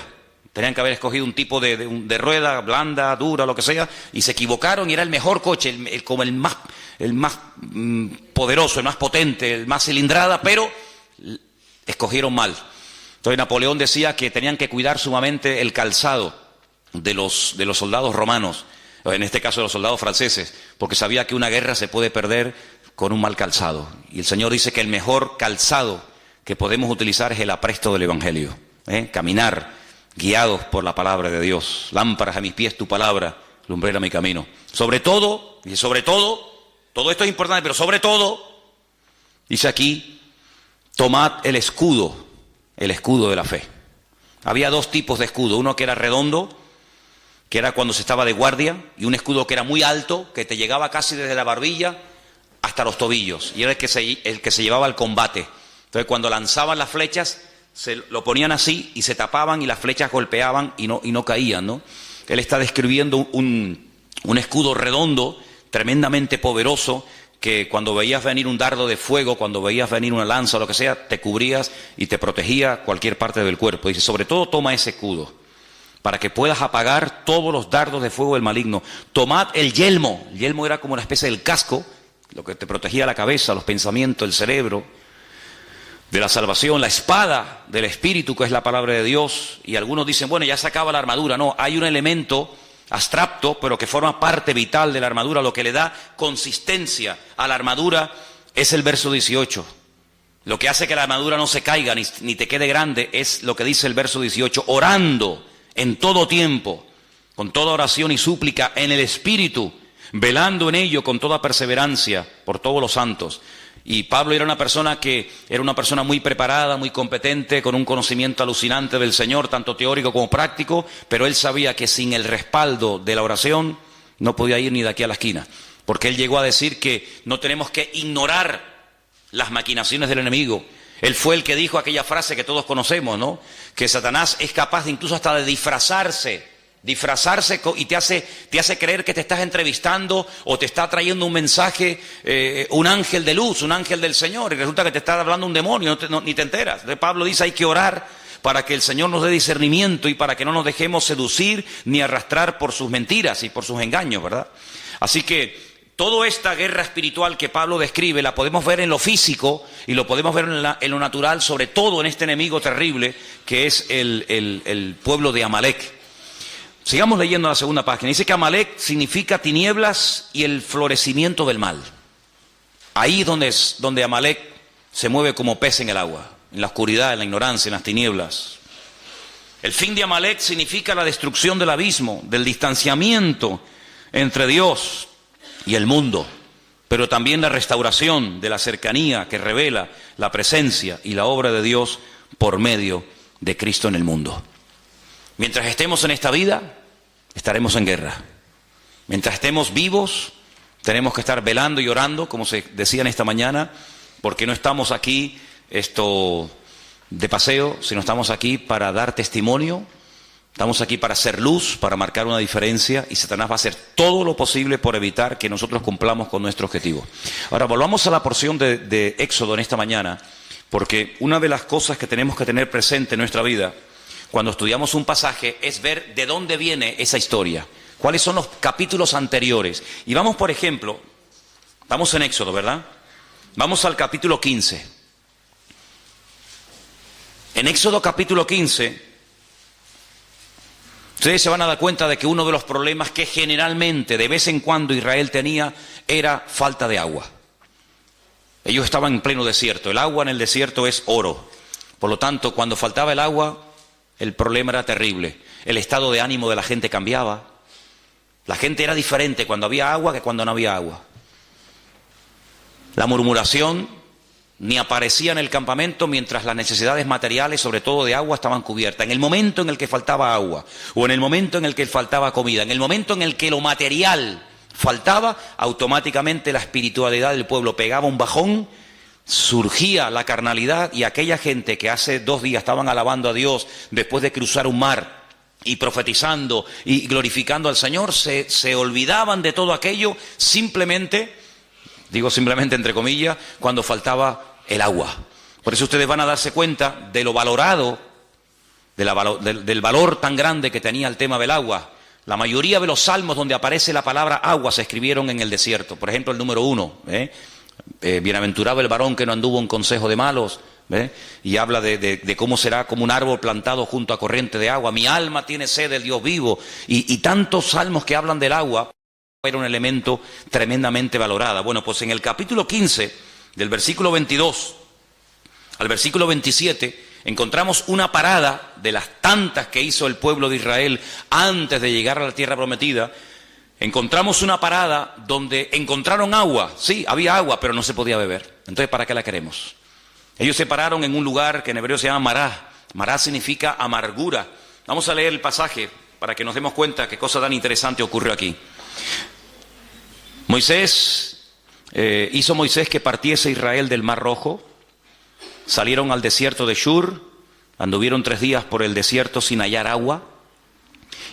Tenían que haber escogido un tipo de rueda blanda, dura, lo que sea, y se equivocaron y era el mejor coche, como el más poderoso, el más potente, el más cilindrada, pero escogieron mal. Entonces Napoleón decía que tenían que cuidar sumamente el calzado de los soldados romanos, en este caso de los soldados franceses, porque sabía que una guerra se puede perder con un mal calzado. Y el Señor dice que el mejor calzado que podemos utilizar es el apresto del Evangelio. Caminar guiados por la palabra de Dios. Lámparas a mis pies tu palabra, lumbrera mi camino. Sobre todo, todo esto es importante, pero sobre todo, dice aquí, tomad el escudo de la fe. Había dos tipos de escudo, uno que era redondo, que era cuando se estaba de guardia, y un escudo que era muy alto, que te llegaba casi desde la barbilla hasta los tobillos, y era el que se llevaba al combate. Entonces cuando lanzaban las flechas, se lo ponían así y se tapaban y las flechas golpeaban y no caían, ¿no? Él está describiendo un escudo redondo, tremendamente poderoso, que cuando veías venir un dardo de fuego, cuando veías venir una lanza o lo que sea, te cubrías y te protegía cualquier parte del cuerpo. Dice, sobre todo toma ese escudo, para que puedas apagar todos los dardos de fuego del maligno. Tomad el yelmo. El yelmo era como una especie del casco, lo que te protegía la cabeza, los pensamientos, el cerebro, de la salvación, la espada del Espíritu, que es la palabra de Dios. Y algunos dicen, bueno, ya se acaba la armadura. No, hay un elemento abstracto, pero que forma parte vital de la armadura. Lo que le da consistencia a la armadura es el verso 18. Lo que hace que la armadura no se caiga ni te quede grande es lo que dice el verso 18. Orando en todo tiempo, con toda oración y súplica en el Espíritu, velando en ello con toda perseverancia por todos los santos. Y Pablo era una persona muy preparada, muy competente, con un conocimiento alucinante del Señor, tanto teórico como práctico, pero él sabía que sin el respaldo de la oración no podía ir ni de aquí a la esquina, porque él llegó a decir que no tenemos que ignorar las maquinaciones del enemigo. Él fue el que dijo aquella frase que todos conocemos, ¿no? Que Satanás es capaz de incluso hasta de disfrazarse y te hace creer que te estás entrevistando o te está trayendo un mensaje, un ángel de luz, un ángel del Señor, y resulta que te está hablando un demonio, ni te enteras. Entonces Pablo dice, hay que orar para que el Señor nos dé discernimiento y para que no nos dejemos seducir ni arrastrar por sus mentiras y por sus engaños, ¿verdad? Así que toda esta guerra espiritual que Pablo describe la podemos ver en lo físico y lo podemos ver en lo natural, sobre todo en este enemigo terrible que es el pueblo de Amalek. Sigamos leyendo la segunda página. Dice que Amalek significa tinieblas y el florecimiento del mal. Ahí es donde Amalek se mueve como pez en el agua, en la oscuridad, en la ignorancia, en las tinieblas. El fin de Amalek significa la destrucción del abismo, del distanciamiento entre Dios y el mundo, pero también la restauración de la cercanía que revela la presencia y la obra de Dios por medio de Cristo en el mundo. Mientras estemos en esta vida, estaremos en guerra. Mientras estemos vivos, tenemos que estar velando y orando, como se decía en esta mañana, porque no estamos aquí de paseo, sino estamos aquí para dar testimonio, estamos aquí para hacer luz, para marcar una diferencia, y Satanás va a hacer todo lo posible por evitar que nosotros cumplamos con nuestro objetivo. Ahora, volvamos a la porción de Éxodo en esta mañana, porque una de las cosas que tenemos que tener presente en nuestra vida cuando estudiamos un pasaje es ver de dónde viene esa historia, cuáles son los capítulos anteriores. Y vamos, por ejemplo, vamos en Éxodo, ¿verdad? Vamos al capítulo 15. En Éxodo capítulo 15, ustedes se van a dar cuenta de que uno de los problemas que generalmente, de vez en cuando, Israel tenía era falta de agua. Ellos estaban en pleno desierto. El agua en el desierto es oro. Por lo tanto, cuando faltaba el agua, el problema era terrible. El estado de ánimo de la gente cambiaba. La gente era diferente cuando había agua que cuando no había agua. La murmuración ni aparecía en el campamento mientras las necesidades materiales, sobre todo de agua, estaban cubiertas. En el momento en el que faltaba agua, o en el momento en el que faltaba comida, en el momento en el que lo material faltaba, automáticamente la espiritualidad del pueblo pegaba un bajón, surgía la carnalidad, y aquella gente que hace 2 días estaban alabando a Dios después de cruzar un mar y profetizando y glorificando al Señor, se olvidaban de todo aquello simplemente, digo simplemente entre comillas, cuando faltaba el agua. Por eso ustedes van a darse cuenta de lo valorado, del valor tan grande que tenía el tema del agua. La mayoría de los salmos donde aparece la palabra agua se escribieron en el desierto. Por ejemplo, el número 1, bienaventurado el varón que no anduvo en consejo de malos, y habla de cómo será como un árbol plantado junto a corriente de agua. Mi alma tiene sed del Dios vivo, y tantos salmos que hablan del agua. Era un elemento tremendamente valorado. Bueno, pues en el capítulo 15, del versículo 22 al versículo 27, encontramos una parada de las tantas que hizo el pueblo de Israel antes de llegar a la tierra prometida. Encontramos una parada donde encontraron agua. Sí, había agua, pero no se podía beber. Entonces, ¿para qué la queremos? Ellos se pararon en un lugar que en hebreo se llama Mará. Mará significa amargura. Vamos a leer el pasaje para que nos demos cuenta qué cosa tan interesante ocurrió aquí. Hizo Moisés que partiese Israel del Mar Rojo. Salieron al desierto de Shur, anduvieron 3 días por el desierto sin hallar agua.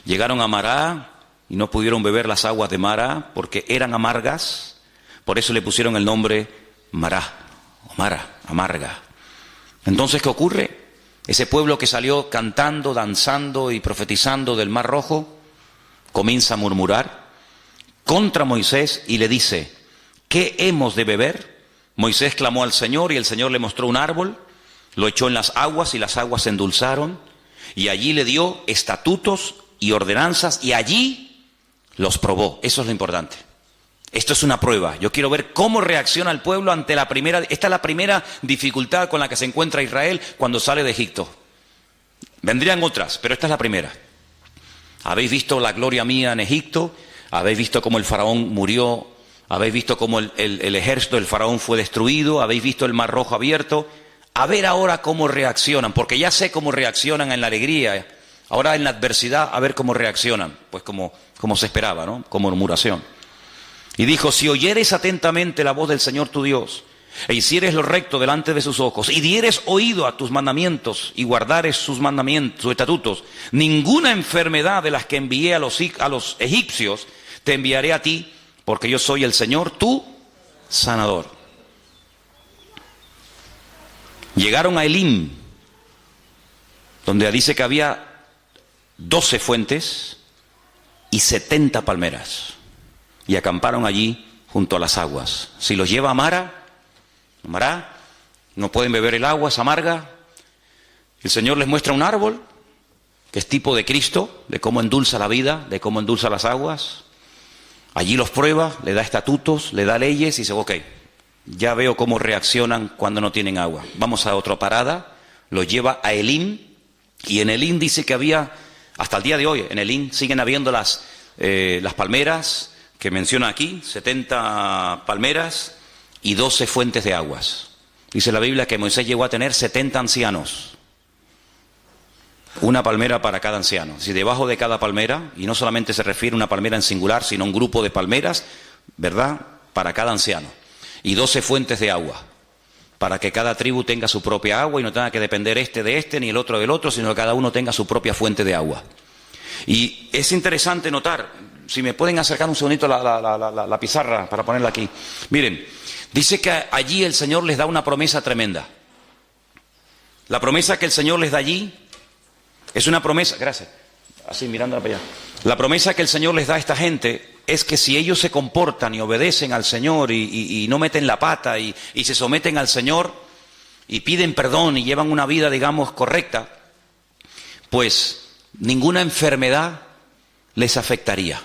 Llegaron a Mará y no pudieron beber las aguas de Mará porque eran amargas. Por eso le pusieron el nombre Mará, o Mara, amarga. Entonces, ¿qué ocurre? Ese pueblo que salió cantando, danzando y profetizando del Mar Rojo comienza a murmurar contra Moisés y le dice: ¿qué hemos de beber? Moisés clamó al Señor y el Señor le mostró un árbol, lo echó en las aguas y las aguas se endulzaron, y allí le dio estatutos y ordenanzas y allí los probó. Eso es lo importante. Esto es una prueba. Yo quiero ver cómo reacciona el pueblo ante la primera. Esta es la primera dificultad con la que se encuentra Israel cuando sale de Egipto. Vendrían otras, pero esta es la primera. Habéis visto la gloria mía en Egipto. Habéis visto cómo el faraón murió habéis visto cómo el ejército del faraón fue destruido, habéis visto el mar rojo abierto. A ver ahora cómo reaccionan, porque ya sé cómo reaccionan en la alegría, ahora en la adversidad, a ver cómo reaccionan, pues como se esperaba, ¿no? Con murmuración. Y dijo, si oyeres atentamente la voz del Señor tu Dios, e hicieres lo recto delante de sus ojos, y dieres oído a tus mandamientos, y guardares sus mandamientos, sus estatutos, ninguna enfermedad de las que envié a los egipcios, te enviaré a ti, porque yo soy el Señor, tu sanador. Llegaron a Elim, donde dice que había 12 fuentes y 70 palmeras, y acamparon allí junto a las aguas. Si los lleva a Mara, no pueden beber el agua, es amarga. El Señor les muestra un árbol, que es tipo de Cristo, de cómo endulza la vida, de cómo endulza las aguas. Allí los prueba, le da estatutos, le da leyes y dice, ok, ya veo cómo reaccionan cuando no tienen agua. Vamos a otra parada, los lleva a Elim, y en Elim dice que había, hasta el día de hoy, en Elim siguen habiendo las palmeras que menciona aquí, 70 palmeras y 12 fuentes de aguas. Dice la Biblia que Moisés llegó a tener 70 ancianos. Una palmera para cada anciano. Si debajo de cada palmera, y no solamente se refiere a una palmera en singular, sino a un grupo de palmeras, ¿verdad? Para cada anciano. Y 12 fuentes de agua, para que cada tribu tenga su propia agua y no tenga que depender de este, ni el otro del otro, sino que cada uno tenga su propia fuente de agua. Y es interesante notar, si me pueden acercar un segundito la pizarra para ponerla aquí. Miren, dice que allí el Señor les da una promesa tremenda. La promesa que el Señor les da allí es una promesa, gracias, así mirándola para allá. La promesa que el Señor les da a esta gente es que si ellos se comportan y obedecen al Señor y no meten la pata y se someten al Señor y piden perdón y llevan una vida, digamos, correcta, pues ninguna enfermedad les afectaría.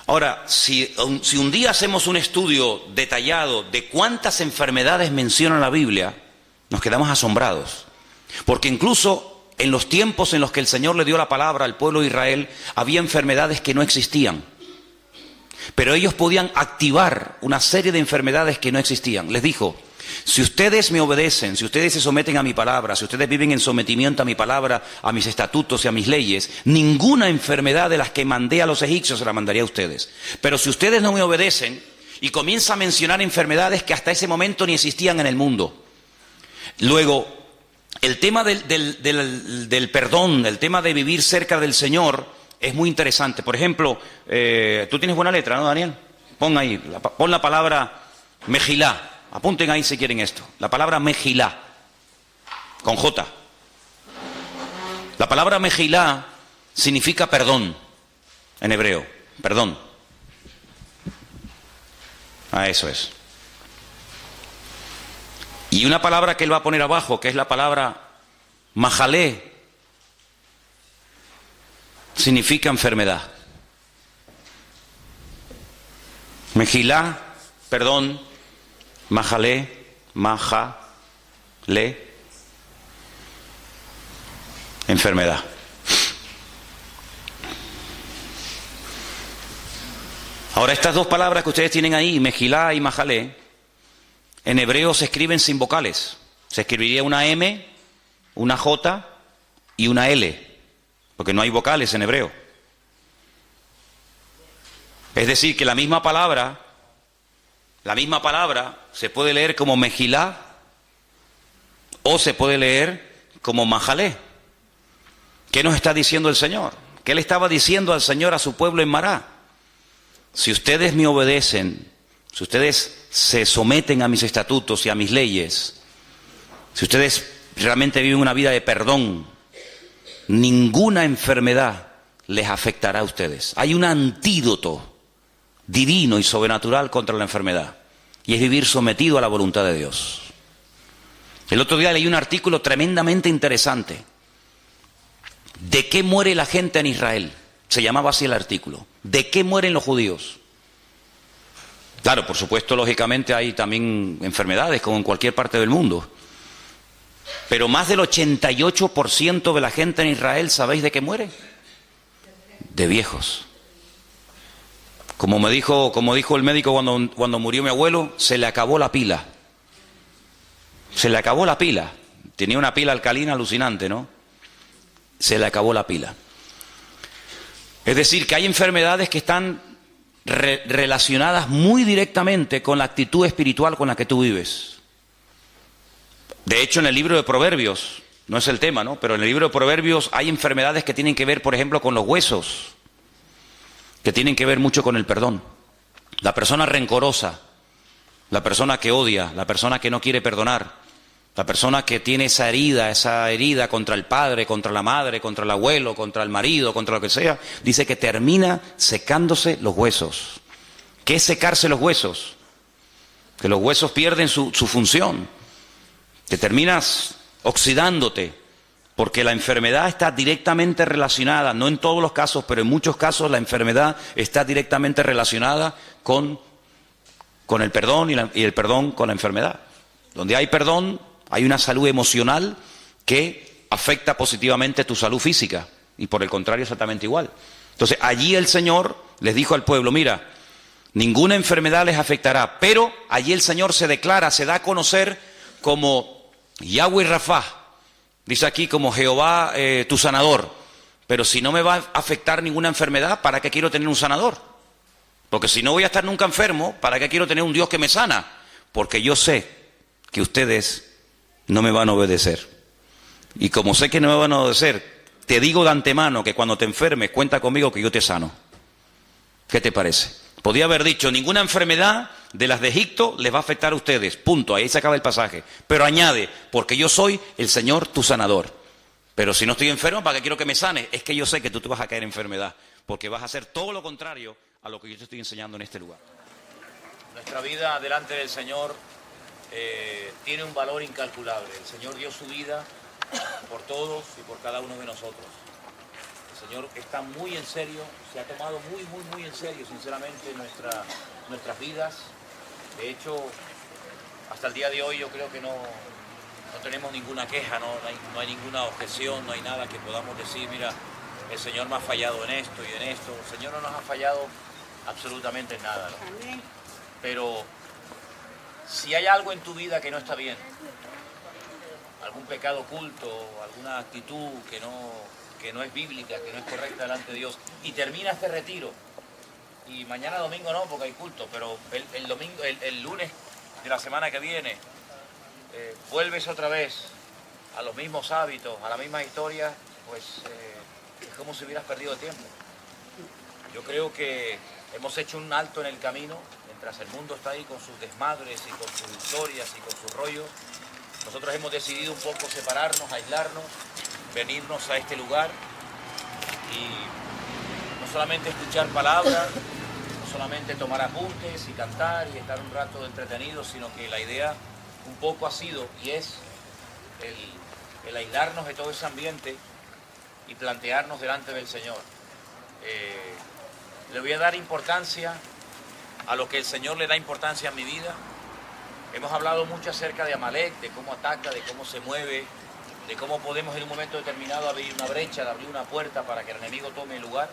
Ahora, si un día hacemos un estudio detallado de cuántas enfermedades menciona la Biblia, nos quedamos asombrados. Porque incluso en los tiempos en los que el Señor le dio la palabra al pueblo de Israel, había enfermedades que no existían. Pero ellos podían activar una serie de enfermedades que no existían. Les dijo, si ustedes me obedecen, si ustedes se someten a mi palabra, si ustedes viven en sometimiento a mi palabra, a mis estatutos y a mis leyes, ninguna enfermedad de las que mandé a los egipcios se la mandaría a ustedes. Pero si ustedes no me obedecen, y comienza a mencionar enfermedades que hasta ese momento ni existían en el mundo. Luego, el tema del perdón, el tema de vivir cerca del Señor es muy interesante. Por ejemplo, tú tienes buena letra, ¿no, Daniel? Pon ahí, pon la palabra Mejilá. Apunten ahí si quieren esto. La palabra Mejilá, con J. La palabra Mejilá significa perdón, en hebreo, perdón. Eso es. Y una palabra que él va a poner abajo, que es la palabra Majalé, significa enfermedad. Mejilá, perdón. Majalé, enfermedad. Ahora, estas dos palabras que ustedes tienen ahí, Mejilá y Majalé, en hebreo se escriben sin vocales. Se escribiría una M, una J y una L, porque no hay vocales en hebreo. Es decir, que la misma palabra se puede leer como Mejilá o se puede leer como Majalé. ¿Qué nos está diciendo el Señor? ¿Qué le estaba diciendo al Señor a su pueblo en Mará? Si ustedes me obedecen, si ustedes se someten a mis estatutos y a mis leyes, si ustedes realmente viven una vida de perdón, ninguna enfermedad les afectará a ustedes. Hay un antídoto divino y sobrenatural contra la enfermedad, y es vivir sometido a la voluntad de Dios. El otro día leí un artículo tremendamente interesante. ¿De qué muere la gente en Israel? Se llamaba así el artículo. ¿De qué mueren los judíos? Claro, por supuesto, lógicamente hay también enfermedades como en cualquier parte del mundo. Pero más del 88% de la gente en Israel, ¿sabéis de qué muere? De viejos. Como dijo el médico cuando murió mi abuelo, se le acabó la pila. Se le acabó la pila. Tenía una pila alcalina alucinante, ¿no? Se le acabó la pila. Es decir, que hay enfermedades que están relacionadas muy directamente con la actitud espiritual con la que tú vives. De hecho, en el libro de Proverbios, no es el tema, ¿no? Pero en el libro de Proverbios hay enfermedades que tienen que ver, por ejemplo, con los huesos, que tienen que ver mucho con el perdón. La persona rencorosa, la persona que odia, la persona que no quiere perdonar, la persona que tiene esa herida contra el padre, contra la madre, contra el abuelo, contra el marido, contra lo que sea, dice que termina secándose los huesos. ¿Qué es secarse los huesos? Que los huesos pierden su función, que terminas oxidándote, porque la enfermedad está directamente relacionada, no en todos los casos, pero en muchos casos la enfermedad está directamente relacionada con el perdón y el perdón con la enfermedad. Donde hay perdón, hay una salud emocional que afecta positivamente tu salud física, y por el contrario exactamente igual. Entonces allí el Señor les dijo al pueblo, mira, ninguna enfermedad les afectará, pero allí el Señor se declara, se da a conocer como Yahweh Rafá, dice aquí como Jehová tu sanador. Pero si no me va a afectar ninguna enfermedad, ¿para qué quiero tener un sanador? Porque si no voy a estar nunca enfermo, ¿para qué quiero tener un Dios que me sana? Porque yo sé que ustedes no me van a obedecer. Y como sé que no me van a obedecer, te digo de antemano que cuando te enfermes, cuenta conmigo que yo te sano. ¿Qué te parece? Podía haber dicho, ninguna enfermedad de las de Egipto les va a afectar a ustedes. Punto, ahí se acaba el pasaje. Pero añade, porque yo soy el Señor tu sanador. Pero si no estoy enfermo, ¿para qué quiero que me sanes? Es que yo sé que tú te vas a caer en enfermedad, porque vas a hacer todo lo contrario a lo que yo te estoy enseñando en este lugar. Nuestra vida delante del Señor tiene un valor incalculable. El Señor dio su vida por todos y por cada uno de nosotros. El Señor está muy en serio, se ha tomado muy en serio, sinceramente, nuestras vidas. De hecho, hasta el día de hoy yo creo que no tenemos ninguna queja, no hay ninguna objeción, no hay nada que podamos decir, mira, el Señor me ha fallado en esto y en esto. El Señor no nos ha fallado absolutamente en nada, ¿no? Pero si hay algo en tu vida que no está bien, algún pecado oculto, alguna actitud que no es bíblica, que no es correcta delante de Dios, y termina este retiro, y mañana domingo no, porque hay culto, pero el lunes de la semana que viene, vuelves otra vez a los mismos hábitos, a la misma historia, pues es como si hubieras perdido tiempo. Yo creo que hemos hecho un alto en el camino, mientras el mundo está ahí con sus desmadres y con sus historias y con sus rollos. Nosotros hemos decidido un poco separarnos, aislarnos, venirnos a este lugar y no solamente escuchar palabras, no solamente tomar apuntes y cantar y estar un rato entretenidos, sino que la idea un poco ha sido y es el aislarnos de todo ese ambiente y plantearnos delante del Señor. Le voy a dar importancia a lo que el Señor le da importancia en mi vida. Hemos hablado mucho acerca de Amalek, de cómo ataca, de cómo se mueve, de cómo podemos en un momento determinado abrir una brecha, de abrir una puerta para que el enemigo tome el lugar.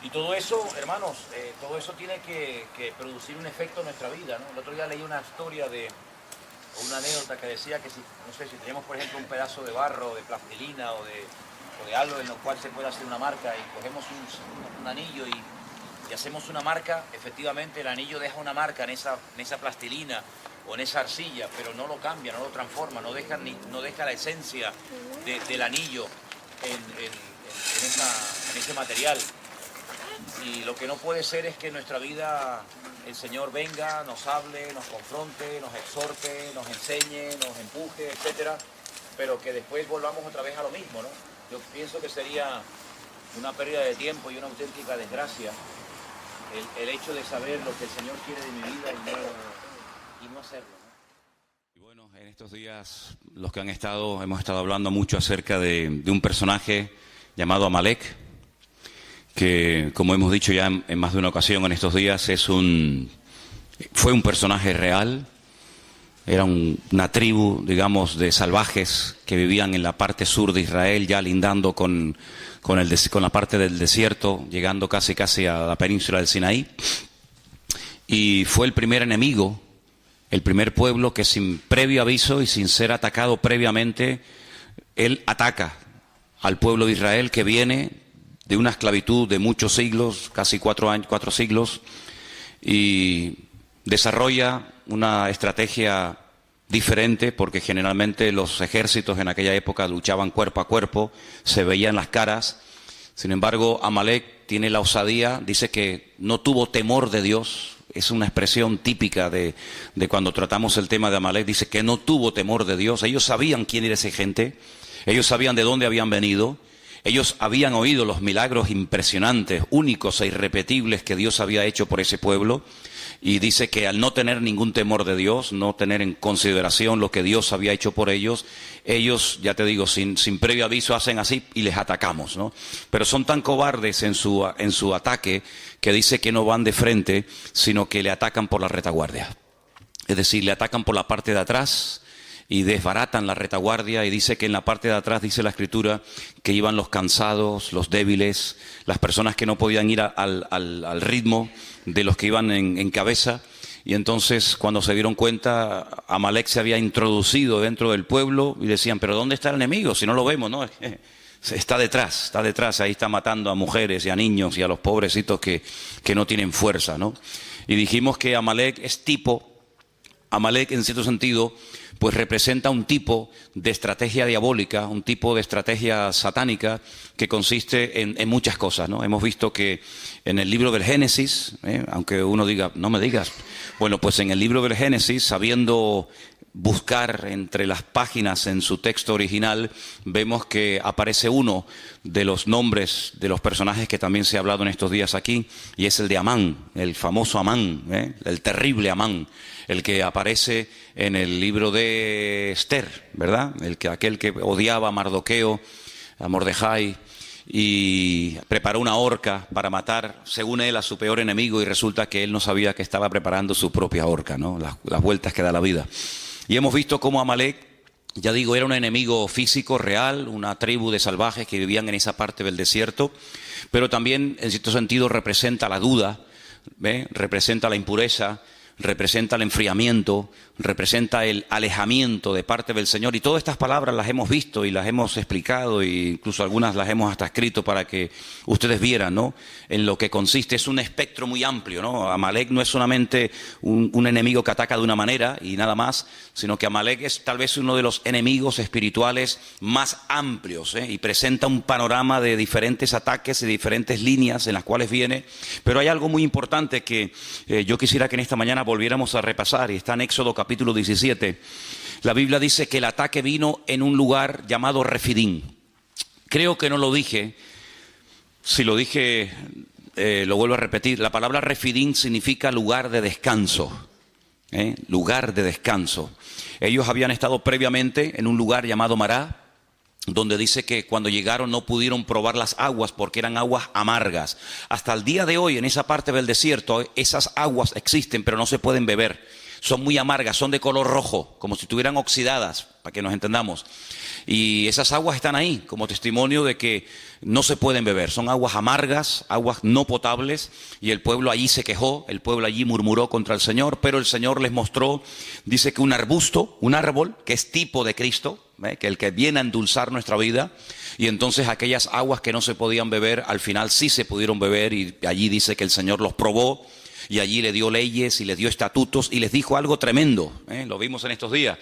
Y todo eso, hermanos, todo eso tiene que producir un efecto en nuestra vida, ¿no? El otro día leí una historia o una anécdota que decía que si tenemos, por ejemplo, un pedazo de barro, de plastilina o de algo en lo cual se puede hacer una marca y cogemos un anillo y hacemos una marca, efectivamente el anillo deja una marca en esa plastilina o en esa arcilla, pero no lo cambia, no lo transforma, no deja la esencia del anillo en ese material. Y lo que no puede ser es que en nuestra vida el Señor venga, nos hable, nos confronte, nos exhorte, nos enseñe, nos empuje, etcétera, pero que después volvamos otra vez a lo mismo, ¿no? Yo pienso que sería una pérdida de tiempo y una auténtica desgracia el hecho de saber lo que el Señor quiere de mi vida y no hacerlo, ¿no? Y bueno, en estos días hemos estado hablando mucho acerca de un personaje llamado Amalek, que como hemos dicho ya en más de una ocasión en estos días, fue un personaje real, Era una tribu, digamos, de salvajes que vivían en la parte sur de Israel, ya lindando con la parte del desierto, llegando casi a la península del Sinaí. Y fue el primer enemigo, el primer pueblo que sin previo aviso y sin ser atacado previamente, él ataca al pueblo de Israel, que viene de una esclavitud de muchos siglos, casi 4 siglos, y desarrolla una estrategia diferente, porque generalmente los ejércitos en aquella época luchaban cuerpo a cuerpo, se veían las caras. Sin embargo, Amalek tiene la osadía, dice que no tuvo temor de Dios. Es una expresión típica de cuando tratamos el tema de Amalek. Dice que no tuvo temor de Dios. Ellos sabían quién era esa gente, ellos sabían de dónde habían venido, ellos habían oído los milagros impresionantes, únicos e irrepetibles que Dios había hecho por ese pueblo. Y dice que al no tener ningún temor de Dios, no tener en consideración lo que Dios había hecho por ellos, ya te digo, sin previo aviso hacen así y les atacamos, ¿no? Pero son tan cobardes en su ataque que dice que no van de frente, sino que le atacan por la retaguardia. Es decir, le atacan por la parte de atrás y desbaratan la retaguardia, y dice que en la parte de atrás, dice la Escritura, que iban los cansados, los débiles, las personas que no podían ir al ritmo de los que iban en cabeza. Y entonces, cuando se dieron cuenta, Amalek se había introducido dentro del pueblo y decían, pero ¿dónde está el enemigo? Si no lo vemos, ¿no? Está detrás, ahí está matando a mujeres y a niños y a los pobrecitos que no tienen fuerza, ¿no? Y dijimos que Amalek en cierto sentido, pues representa un tipo de estrategia diabólica, un tipo de estrategia satánica que consiste en muchas cosas, ¿no? Hemos visto que en el libro del Génesis, aunque uno diga, no me digas, bueno, pues en el libro del Génesis, sabiendo buscar entre las páginas en su texto original, vemos que aparece uno de los nombres de los personajes que también se ha hablado en estos días aquí, y es el de Amán, el famoso Amán, el terrible Amán, el que aparece en el libro de Esther, ¿verdad? Aquel que odiaba a Mardoqueo, a Mordejai, y preparó una horca para matar, según él, a su peor enemigo, y resulta que él no sabía que estaba preparando su propia horca, ¿no? Las vueltas que da la vida. Y hemos visto cómo Amalek, ya digo, era un enemigo físico real, una tribu de salvajes que vivían en esa parte del desierto, pero también en cierto sentido representa la duda, representa la impureza, representa el enfriamiento, representa el alejamiento de parte del Señor. Y todas estas palabras las hemos visto y las hemos explicado, e incluso algunas las hemos hasta escrito para que ustedes vieran, ¿no?, en lo que consiste. Es un espectro muy amplio, ¿no? Amalek no es solamente un enemigo que ataca de una manera y nada más, sino que Amalek es tal vez uno de los enemigos espirituales más amplios, y presenta un panorama de diferentes ataques y diferentes líneas en las cuales viene. Pero hay algo muy importante que yo quisiera que en esta mañana volviéramos a repasar, y está en Éxodo capítulo 17. La Biblia dice que el ataque vino en un lugar llamado Refidín. Creo que no lo dije. Si lo dije, lo vuelvo a repetir. La palabra Refidín significa lugar de descanso. Lugar de descanso. Ellos habían estado previamente en un lugar llamado Mará, donde dice que cuando llegaron no pudieron probar las aguas porque eran aguas amargas. Hasta el día de hoy, en esa parte del desierto, esas aguas existen, pero no se pueden beber. Son muy amargas, son de color rojo, como si estuvieran oxidadas, para que nos entendamos. Y esas aguas están ahí como testimonio de que no se pueden beber. Son aguas amargas, aguas no potables, y el pueblo allí se quejó, el pueblo allí murmuró contra el Señor, pero el Señor les mostró, dice que un arbusto, un árbol, que es tipo de Cristo, que el que viene a endulzar nuestra vida, y entonces aquellas aguas que no se podían beber, al final sí se pudieron beber, y allí dice que el Señor los probó, y allí le dio leyes y le dio estatutos y les dijo algo tremendo, lo vimos en estos días.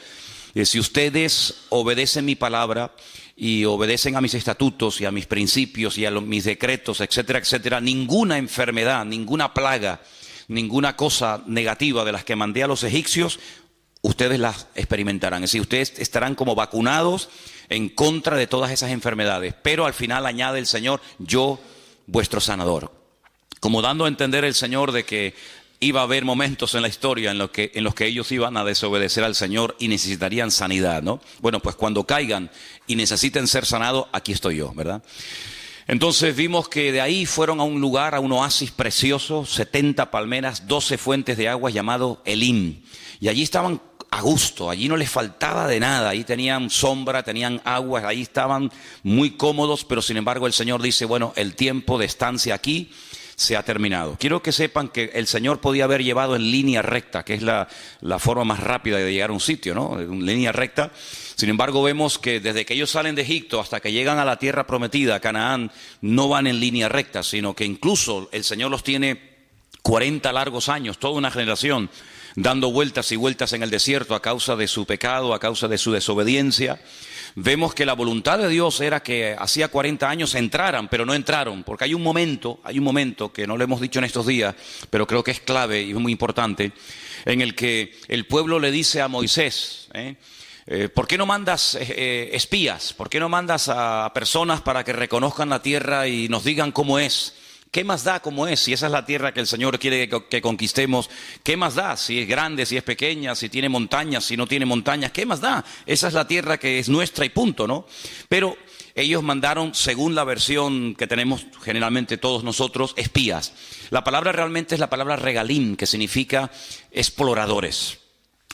Si ustedes obedecen mi palabra y obedecen a mis estatutos y a mis principios y a mis decretos, etcétera, etcétera, ninguna enfermedad, ninguna plaga, ninguna cosa negativa de las que mandé a los egipcios, ustedes las experimentarán. Es decir, ustedes estarán como vacunados en contra de todas esas enfermedades. Pero al final añade el Señor, yo, vuestro sanador. Como dando a entender el Señor de que iba a haber momentos en la historia en los que ellos iban a desobedecer al Señor y necesitarían sanidad, ¿no? Bueno, pues cuando caigan y necesiten ser sanados, aquí estoy yo, ¿verdad? Entonces vimos que de ahí fueron a un lugar, a un oasis precioso, 70 palmeras, 12 fuentes de agua llamado Elim. Y allí estaban a gusto, allí no les faltaba de nada, ahí tenían sombra, tenían agua, ahí estaban muy cómodos, pero sin embargo el Señor dice, bueno, el tiempo de estancia aquí se ha terminado. Quiero que sepan que el Señor podía haber llevado en línea recta, que es la forma más rápida de llegar a un sitio, ¿no? En línea recta. Sin embargo, vemos que desde que ellos salen de Egipto hasta que llegan a la tierra prometida, a Canaán, no van en línea recta, sino que incluso el Señor los tiene 40 largos años, toda una generación, dando vueltas y vueltas en el desierto a causa de su pecado, a causa de su desobediencia. Vemos que la voluntad de Dios era que hacía 40 años entraran, pero no entraron, porque hay un momento que no lo hemos dicho en estos días, pero creo que es clave y es muy importante, en el que el pueblo le dice a Moisés, ¿por qué no mandas espías? ¿Por qué no mandas a personas para que reconozcan la tierra y nos digan cómo es? ¿Qué más da cómo es? Si esa es la tierra que el Señor quiere que conquistemos, ¿qué más da? Si es grande, si es pequeña, si tiene montañas, si no tiene montañas, ¿qué más da? Esa es la tierra que es nuestra y punto, ¿no? Pero ellos mandaron, según la versión que tenemos generalmente todos nosotros, espías. La palabra realmente es la palabra regalim, que significa exploradores.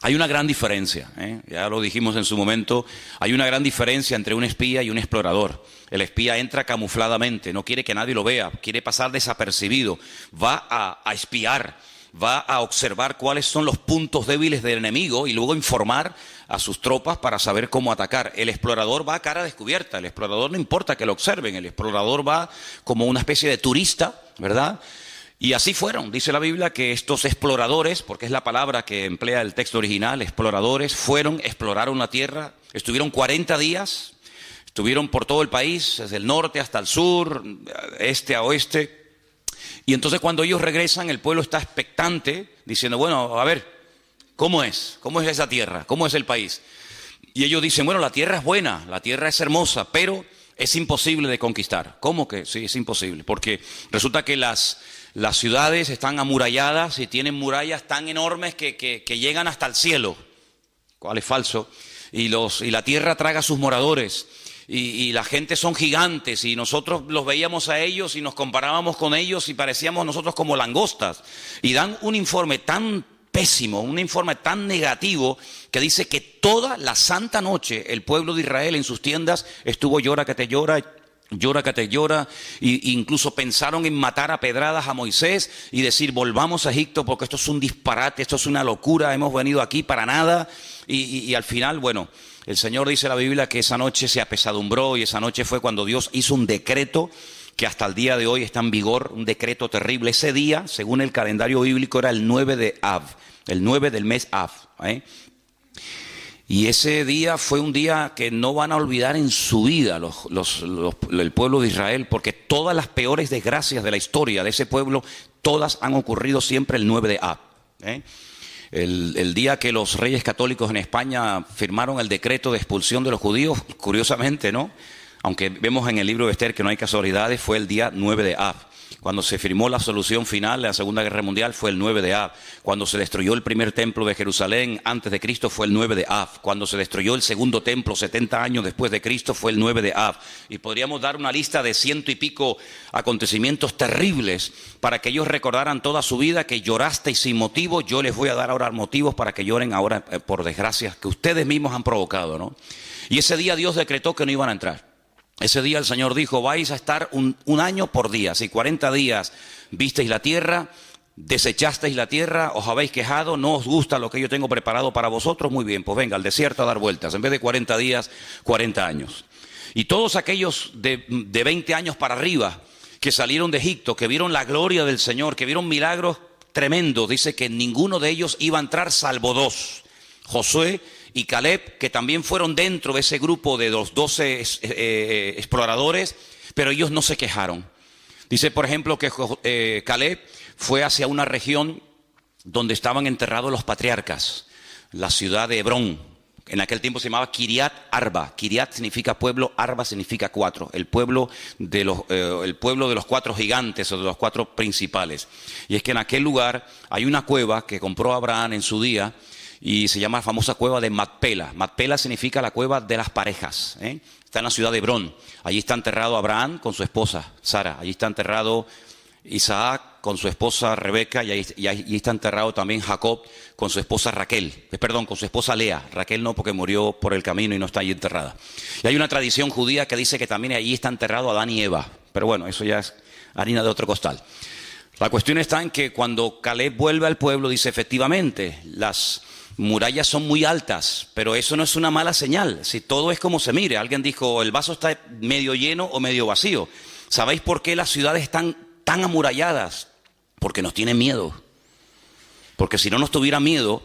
Hay una gran diferencia, ya lo dijimos en su momento, hay una gran diferencia entre un espía y un explorador. El espía entra camufladamente, no quiere que nadie lo vea, quiere pasar desapercibido, va a espiar, va a observar cuáles son los puntos débiles del enemigo y luego informar a sus tropas para saber cómo atacar. El explorador va a cara descubierta, el explorador no importa que lo observen, el explorador va como una especie de turista, ¿verdad? Y así fueron, dice la Biblia, que estos exploradores, porque es la palabra que emplea el texto original, exploradores, exploraron la tierra, estuvieron 40 días, estuvieron por todo el país, desde el norte hasta el sur, este a oeste, y entonces cuando ellos regresan, el pueblo está expectante, diciendo, bueno, a ver, ¿cómo es? ¿Cómo es esa tierra? ¿Cómo es el país? Y ellos dicen, bueno, la tierra es buena, la tierra es hermosa, pero es imposible de conquistar. ¿Cómo que? Sí, es imposible, porque resulta que las ciudades están amuralladas y tienen murallas tan enormes que llegan hasta el cielo, cual es falso, y la tierra traga a sus moradores, y la gente son gigantes, y nosotros los veíamos a ellos y nos comparábamos con ellos y parecíamos nosotros como langostas, y dan un informe tan pésimo, un informe tan negativo que dice que toda la santa noche el pueblo de Israel en sus tiendas estuvo llora que te llora, e incluso pensaron en matar a pedradas a Moisés y decir volvamos a Egipto porque esto es un disparate, esto es una locura, hemos venido aquí para nada, y al final, bueno, el Señor dice en la Biblia que esa noche se apesadumbró, y esa noche fue cuando Dios hizo un decreto que hasta el día de hoy está en vigor, un decreto terrible. Ese día, según el calendario bíblico, era el 9 de Av, el 9 del mes Av, Y ese día fue un día que no van a olvidar en su vida el pueblo de Israel, porque todas las peores desgracias de la historia de ese pueblo, todas han ocurrido siempre el 9 de Av. El día que los reyes católicos en España firmaron el decreto de expulsión de los judíos, curiosamente, ¿no? Aunque vemos en el libro de Esther que no hay casualidades, fue el día 9 de Av. Cuando se firmó la solución final de la Segunda Guerra Mundial fue el 9 de Av. Cuando se destruyó el primer templo de Jerusalén antes de Cristo fue el 9 de Av. Cuando se destruyó el segundo templo 70 años después de Cristo fue el 9 de Av. Y podríamos dar una lista de 100 y pico acontecimientos terribles para que ellos recordaran toda su vida que llorasteis sin motivo. Yo les voy a dar ahora motivos para que lloren ahora por desgracias que ustedes mismos han provocado, ¿no? Y ese día Dios decretó que no iban a entrar. Ese día el Señor dijo, vais a estar un año por día. Si 40 días visteis la tierra, desechasteis la tierra, os habéis quejado, no os gusta lo que yo tengo preparado para vosotros, muy bien, pues venga al desierto a dar vueltas. En vez de 40 días, 40 años. Y todos aquellos de 20 años para arriba que salieron de Egipto, que vieron la gloria del Señor, que vieron milagros tremendos, dice que ninguno de ellos iba a entrar salvo dos, Josué y Caleb, que también fueron dentro de ese grupo de los 12 exploradores, pero ellos no se quejaron. Dice, por ejemplo, que Caleb fue hacia una región donde estaban enterrados los patriarcas, la ciudad de Hebrón. En aquel tiempo se llamaba Kiriat Arba. Kiriat significa pueblo, Arba significa cuatro. El pueblo de los cuatro gigantes o de los cuatro principales. Y es que en aquel lugar hay una cueva que compró Abraham en su día, y se llama la famosa cueva de Macpela. Macpela significa la cueva de las parejas, Está en la ciudad de Hebrón. Allí está enterrado Abraham con su esposa Sara. Allí está enterrado Isaac con su esposa Rebeca, y ahí está enterrado también Jacob con su esposa con su esposa Lea. Raquel no, porque murió por el camino y no está ahí enterrada. Y hay una tradición judía que dice que también allí está enterrado Adán y Eva. Pero bueno, eso ya es harina de otro costal. La cuestión está en que cuando Caleb vuelve al pueblo, dice efectivamente, las murallas son muy altas, pero eso no es una mala señal. Si todo es como se mire, alguien dijo, el vaso está medio lleno o medio vacío. ¿Sabéis por qué las ciudades están tan amuralladas? Porque nos tienen miedo. Porque si no nos tuviera miedo,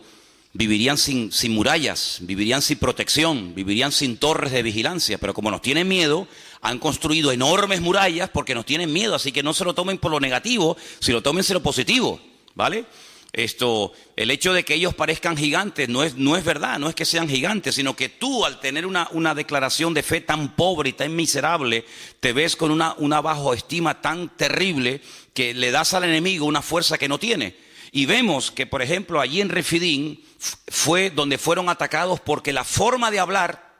vivirían sin murallas, vivirían sin protección, vivirían sin torres de vigilancia. Pero como nos tienen miedo, han construido enormes murallas porque nos tienen miedo. Así que no se lo tomen por lo negativo, sino tómense lo positivo, ¿vale? El hecho de que ellos parezcan gigantes no es verdad, no es que sean gigantes, sino que tú, al tener una declaración de fe tan pobre y tan miserable, te ves con una bajoestima tan terrible que le das al enemigo una fuerza que no tiene. Y vemos que, por ejemplo, allí en Refidín fue donde fueron atacados porque la forma de hablar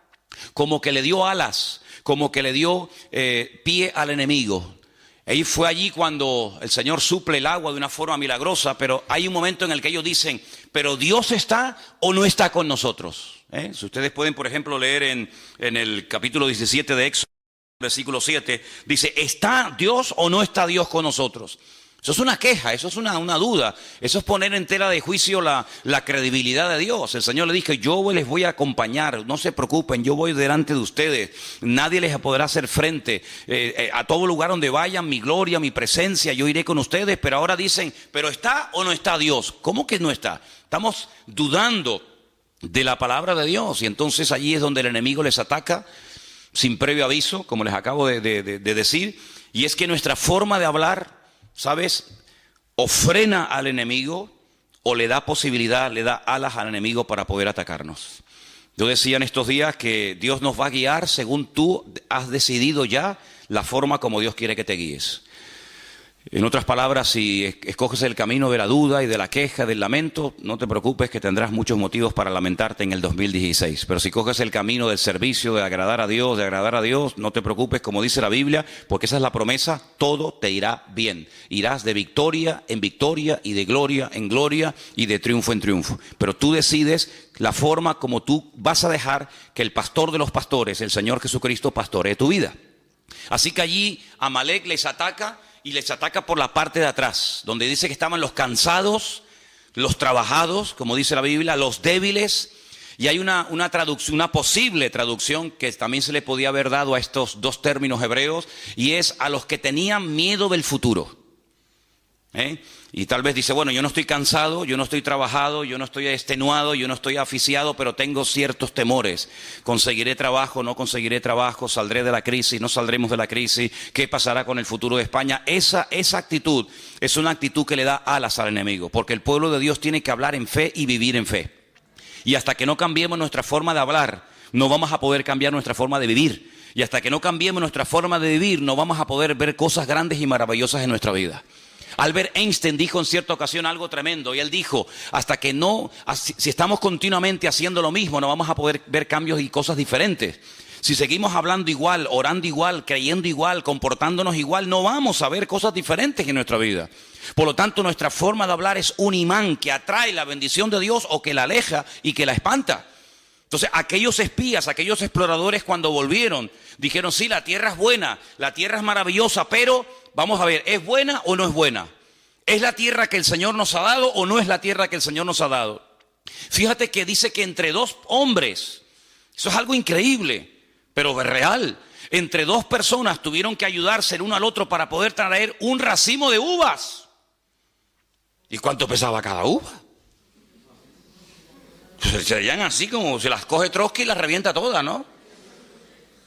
como que le dio alas, como que le dio pie al enemigo. Ahí fue allí cuando el Señor suple el agua de una forma milagrosa, pero hay un momento en el que ellos dicen, ¿pero Dios está o no está con nosotros? Si ustedes pueden, por ejemplo, leer en el capítulo 17 de Éxodo, versículo 7, dice, ¿está Dios o no está Dios con nosotros? Eso es una queja, eso es una duda, eso es poner en tela de juicio la credibilidad de Dios. El Señor le dijo, yo les voy a acompañar, no se preocupen, yo voy delante de ustedes, nadie les podrá hacer frente, a todo lugar donde vayan, mi gloria, mi presencia, yo iré con ustedes. Pero ahora dicen, ¿pero está o no está Dios? ¿Cómo que no está? Estamos dudando de la palabra de Dios, y entonces allí es donde el enemigo les ataca sin previo aviso, como les acabo de decir, y es que nuestra forma de hablar, ¿sabes?, o frena al enemigo o le da posibilidad, le da alas al enemigo para poder atacarnos. Yo decía en estos días que Dios nos va a guiar según tú has decidido ya la forma como Dios quiere que te guíes. En otras palabras, si escoges el camino de la duda y de la queja, del lamento, no te preocupes, que tendrás muchos motivos para lamentarte en el 2016. Pero si coges el camino del servicio, de agradar a Dios, no te preocupes, como dice la Biblia, porque esa es la promesa, todo te irá bien. Irás de victoria en victoria y de gloria en gloria y de triunfo en triunfo. Pero tú decides la forma como tú vas a dejar que el pastor de los pastores, el Señor Jesucristo, pastoree tu vida. Así que allí Amalek les ataca, y les ataca por la parte de atrás, donde dice que estaban los cansados, los trabajados, como dice la Biblia, los débiles. Y hay una traducción, una posible traducción que también se le podía haber dado a estos dos términos hebreos, y es a los que tenían miedo del futuro. Y tal vez dice, bueno, yo no estoy cansado, yo no estoy trabajado, yo no estoy extenuado, yo no estoy asfixiado, pero tengo ciertos temores. ¿Conseguiré trabajo? ¿No conseguiré trabajo? ¿Saldré de la crisis? ¿No saldremos de la crisis? ¿Qué pasará con el futuro de España? Esa actitud es una actitud que le da alas al enemigo, porque el pueblo de Dios tiene que hablar en fe y vivir en fe. Y hasta que no cambiemos nuestra forma de hablar, no vamos a poder cambiar nuestra forma de vivir. Y hasta que no cambiemos nuestra forma de vivir, no vamos a poder ver cosas grandes y maravillosas en nuestra vida. Albert Einstein dijo en cierta ocasión algo tremendo, y él dijo, si estamos continuamente haciendo lo mismo, no vamos a poder ver cambios y cosas diferentes. Si seguimos hablando igual, orando igual, creyendo igual, comportándonos igual, no vamos a ver cosas diferentes en nuestra vida. Por lo tanto, nuestra forma de hablar es un imán que atrae la bendición de Dios o que la aleja y que la espanta. Entonces, aquellos espías, aquellos exploradores, cuando volvieron, dijeron, sí, la tierra es buena, la tierra es maravillosa, pero vamos a ver, ¿es buena o no es buena? ¿Es la tierra que el Señor nos ha dado o no es la tierra que el Señor nos ha dado? Fíjate que dice que entre dos hombres, eso es algo increíble, pero es real, entre dos personas tuvieron que ayudarse el uno al otro para poder traer un racimo de uvas. ¿Y cuánto pesaba cada uva? Serían así como se las coge Trotsky y las revienta todas, ¿no?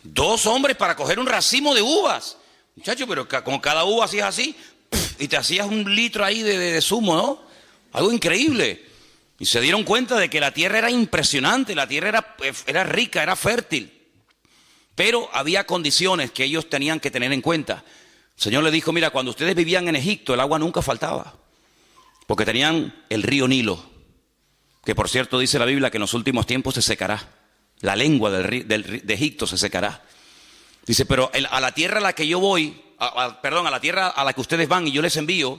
Dos hombres para coger un racimo de uvas. Muchachos, pero con cada uva hacías así, y te hacías un litro ahí de zumo, ¿no? Algo increíble. Y se dieron cuenta de que la tierra era impresionante, la tierra era rica, era fértil. Pero había condiciones que ellos tenían que tener en cuenta. El Señor les dijo, mira, cuando ustedes vivían en Egipto, el agua nunca faltaba, porque tenían el río Nilo, que por cierto dice la Biblia que en los últimos tiempos se secará. La lengua de Egipto se secará. Dice, pero a la tierra a la que yo voy, a la tierra a la que ustedes van y yo les envío,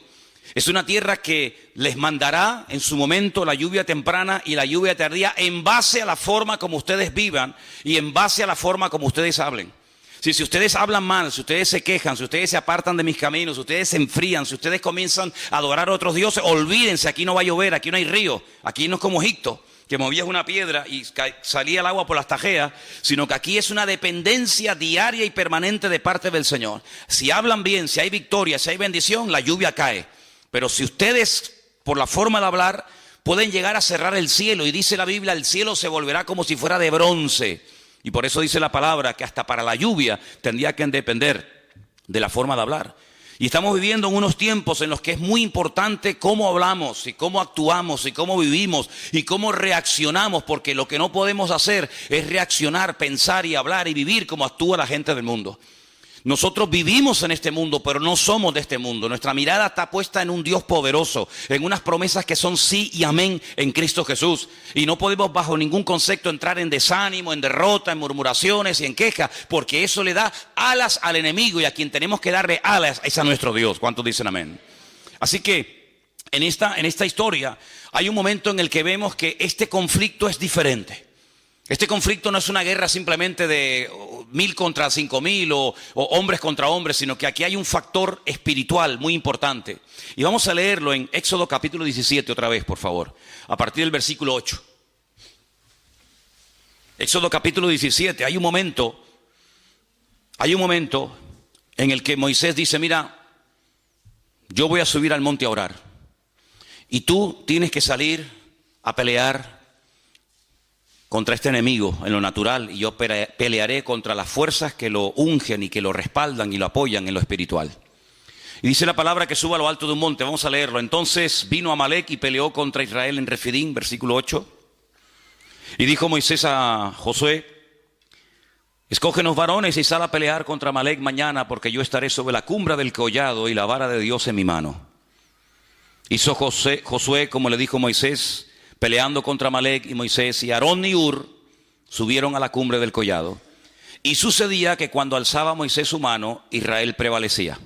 Es una tierra que les mandará en su momento la lluvia temprana y la lluvia tardía en base a la forma como ustedes vivan y en base a la forma como ustedes hablen. Si ustedes hablan mal, si ustedes se quejan, si ustedes se apartan de mis caminos, si ustedes se enfrían, si ustedes comienzan a adorar a otros dioses, olvídense, aquí no va a llover, aquí no hay río, aquí no es como Egipto, que movías una piedra y salía el agua por las tajeas, sino que aquí es una dependencia diaria y permanente de parte del Señor. Si hablan bien, si hay victoria, si hay bendición, la lluvia cae. Pero si ustedes, por la forma de hablar, pueden llegar a cerrar el cielo, y dice la Biblia, el cielo se volverá como si fuera de bronce. Y por eso dice la palabra que hasta para la lluvia tendría que depender de la forma de hablar. Y estamos viviendo en unos tiempos en los que es muy importante cómo hablamos y cómo actuamos y cómo vivimos y cómo reaccionamos, porque lo que no podemos hacer es reaccionar, pensar y hablar y vivir como actúa la gente del mundo. Nosotros vivimos en este mundo, pero no somos de este mundo. Nuestra mirada está puesta en un Dios poderoso, en unas promesas que son sí y amén en Cristo Jesús. Y no podemos bajo ningún concepto entrar en desánimo, en derrota, en murmuraciones y en quejas, porque eso le da alas al enemigo, y a quien tenemos que darle alas es a nuestro Dios. ¿Cuántos dicen amén? Así que en esta historia hay un momento en el que vemos que este conflicto es diferente. Este conflicto no es una guerra simplemente de 1000 contra 5000 o hombres contra hombres, sino que aquí hay un factor espiritual muy importante. Y vamos a leerlo en Éxodo capítulo 17 otra vez, por favor, a partir del versículo 8. Éxodo capítulo 17, hay un momento en el que Moisés dice, mira, yo voy a subir al monte a orar, y tú tienes que salir a pelear contra este enemigo en lo natural, y yo pelearé contra las fuerzas que lo ungen y que lo respaldan y lo apoyan en lo espiritual. Y dice la palabra que suba a lo alto de un monte. Vamos a leerlo. Entonces vino Amalek y peleó contra Israel en Refidim, versículo 8. Y dijo Moisés a Josué, escógenos varones y sal a pelear contra Amalek mañana, porque yo estaré sobre la cumbre del collado y la vara de Dios en mi mano. Hizo Josué como le dijo Moisés, peleando contra Amalek, y Moisés y Aarón y Hur subieron a la cumbre del collado. Y sucedía que cuando alzaba Moisés su mano, Israel prevalecía.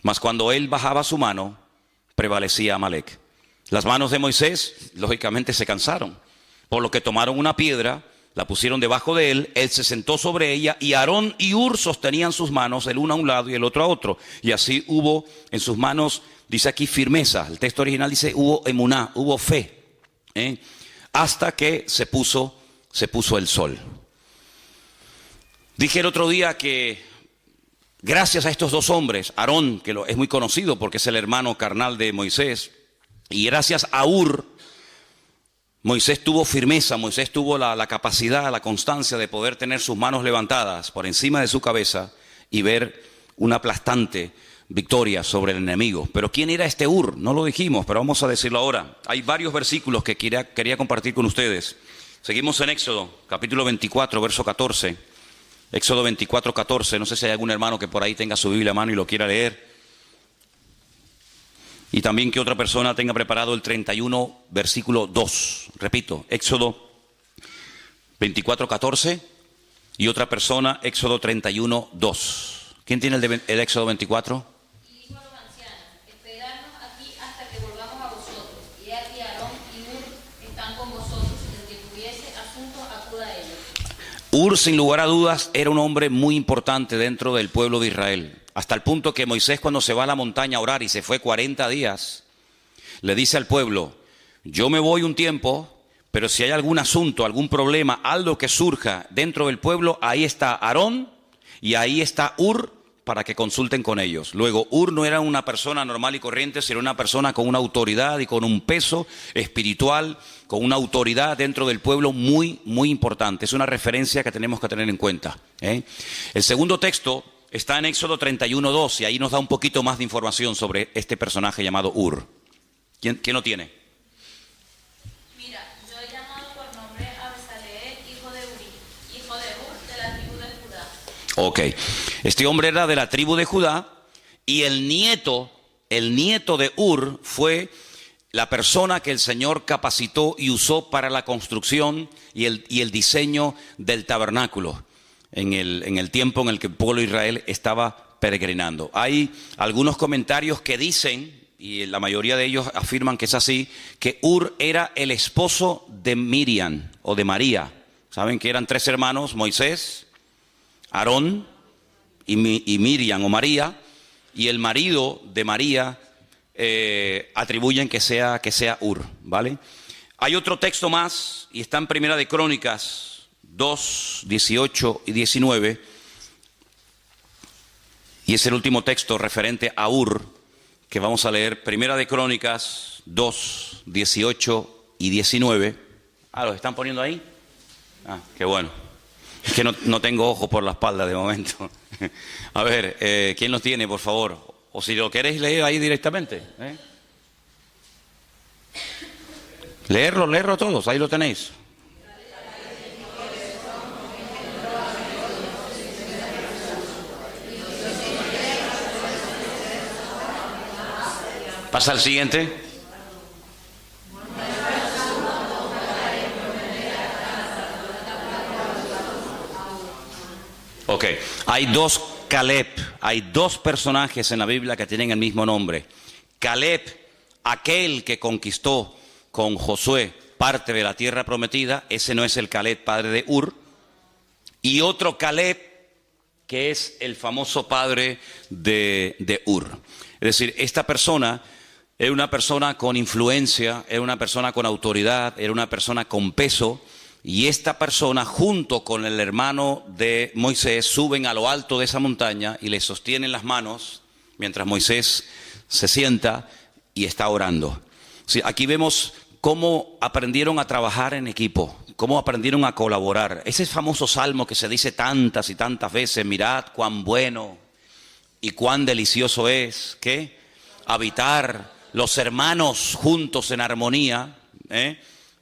Mas cuando él bajaba su mano, prevalecía Amalek. Las manos de Moisés, lógicamente, se cansaron, por lo que tomaron una piedra, la pusieron debajo de él se sentó sobre ella, y Aarón y Hur sostenían sus manos, el uno a un lado y el otro a otro. Y así hubo en sus manos, dice aquí, firmeza. El texto original dice, hubo emuná, hubo fe. Hasta que se puso el sol. Dije el otro día que gracias a estos dos hombres, Aarón, que es muy conocido porque es el hermano carnal de Moisés, y gracias a Hur, Moisés tuvo firmeza, Moisés tuvo la capacidad, la constancia de poder tener sus manos levantadas por encima de su cabeza y ver una aplastante victoria sobre el enemigo. Pero ¿quién era este Hur? No lo dijimos, pero vamos a decirlo ahora. Hay varios versículos que quería compartir con ustedes. Seguimos en Éxodo, capítulo 24, verso 14. Éxodo 24, 14. No sé si hay algún hermano que por ahí tenga su Biblia a mano y lo quiera leer. Y también que otra persona tenga preparado el 31, versículo 2. Repito, Éxodo 24, 14. Y otra persona, Éxodo 31, 2. ¿Quién tiene el Éxodo 24? Hur, sin lugar a dudas, era un hombre muy importante dentro del pueblo de Israel, hasta el punto que Moisés, cuando se va a la montaña a orar, y se fue 40 días, le dice al pueblo, yo me voy un tiempo, pero si hay algún asunto, algún problema, algo que surja dentro del pueblo, ahí está Aarón y ahí está Hur, para que consulten con ellos. Luego, Hur no era una persona normal y corriente, sino una persona con una autoridad y con un peso espiritual, con una autoridad dentro del pueblo muy, muy importante. Es una referencia que tenemos que tener en cuenta. El segundo texto está en Éxodo 31, 2, y ahí nos da un poquito más de información sobre este personaje llamado Hur. ¿Quién lo tiene? Mira, yo he llamado por nombre a Besaleel, hijo de Uri, hijo de Hur, de la tribu de Judá. Ok, este hombre era de la tribu de Judá, y el nieto de Hur fue la persona que el Señor capacitó y usó para la construcción y el diseño del tabernáculo en el tiempo en el que el pueblo de Israel estaba peregrinando. Hay algunos comentarios que dicen y la mayoría de ellos afirman que es así, que Hur era el esposo de Miriam o de María. Saben que eran 3 hermanos, Moisés, Aarón y Miriam o María, y el marido de María atribuyen que sea Hur, ¿vale? Hay otro texto más, y está en Primera de Crónicas 2, 18 y 19, y es el último texto referente a Hur que vamos a leer. Primera de Crónicas 2, 18 y 19. ¿Los están poniendo ahí? Qué bueno. Es que no tengo ojo por la espalda de momento. A ver, ¿quién los tiene, por favor? O si lo queréis leer ahí directamente. Leerlo todos, ahí lo tenéis. Pasa al siguiente. Ok, hay 2 Caleb, hay 2 personajes en la Biblia que tienen el mismo nombre. Caleb, aquel que conquistó con Josué parte de la tierra prometida, ese no es el Caleb padre de Hur. Y otro Caleb que es el famoso padre de Hur. Es decir, esta persona era una persona con influencia, era una persona con autoridad, era una persona con peso. Y esta persona, junto con el hermano de Moisés, suben a lo alto de esa montaña y le sostienen las manos mientras Moisés se sienta y está orando. Sí, aquí vemos cómo aprendieron a trabajar en equipo, cómo aprendieron a colaborar. Ese famoso salmo que se dice tantas y tantas veces: mirad cuán bueno y cuán delicioso es, ¿qué? Habitar los hermanos juntos en armonía,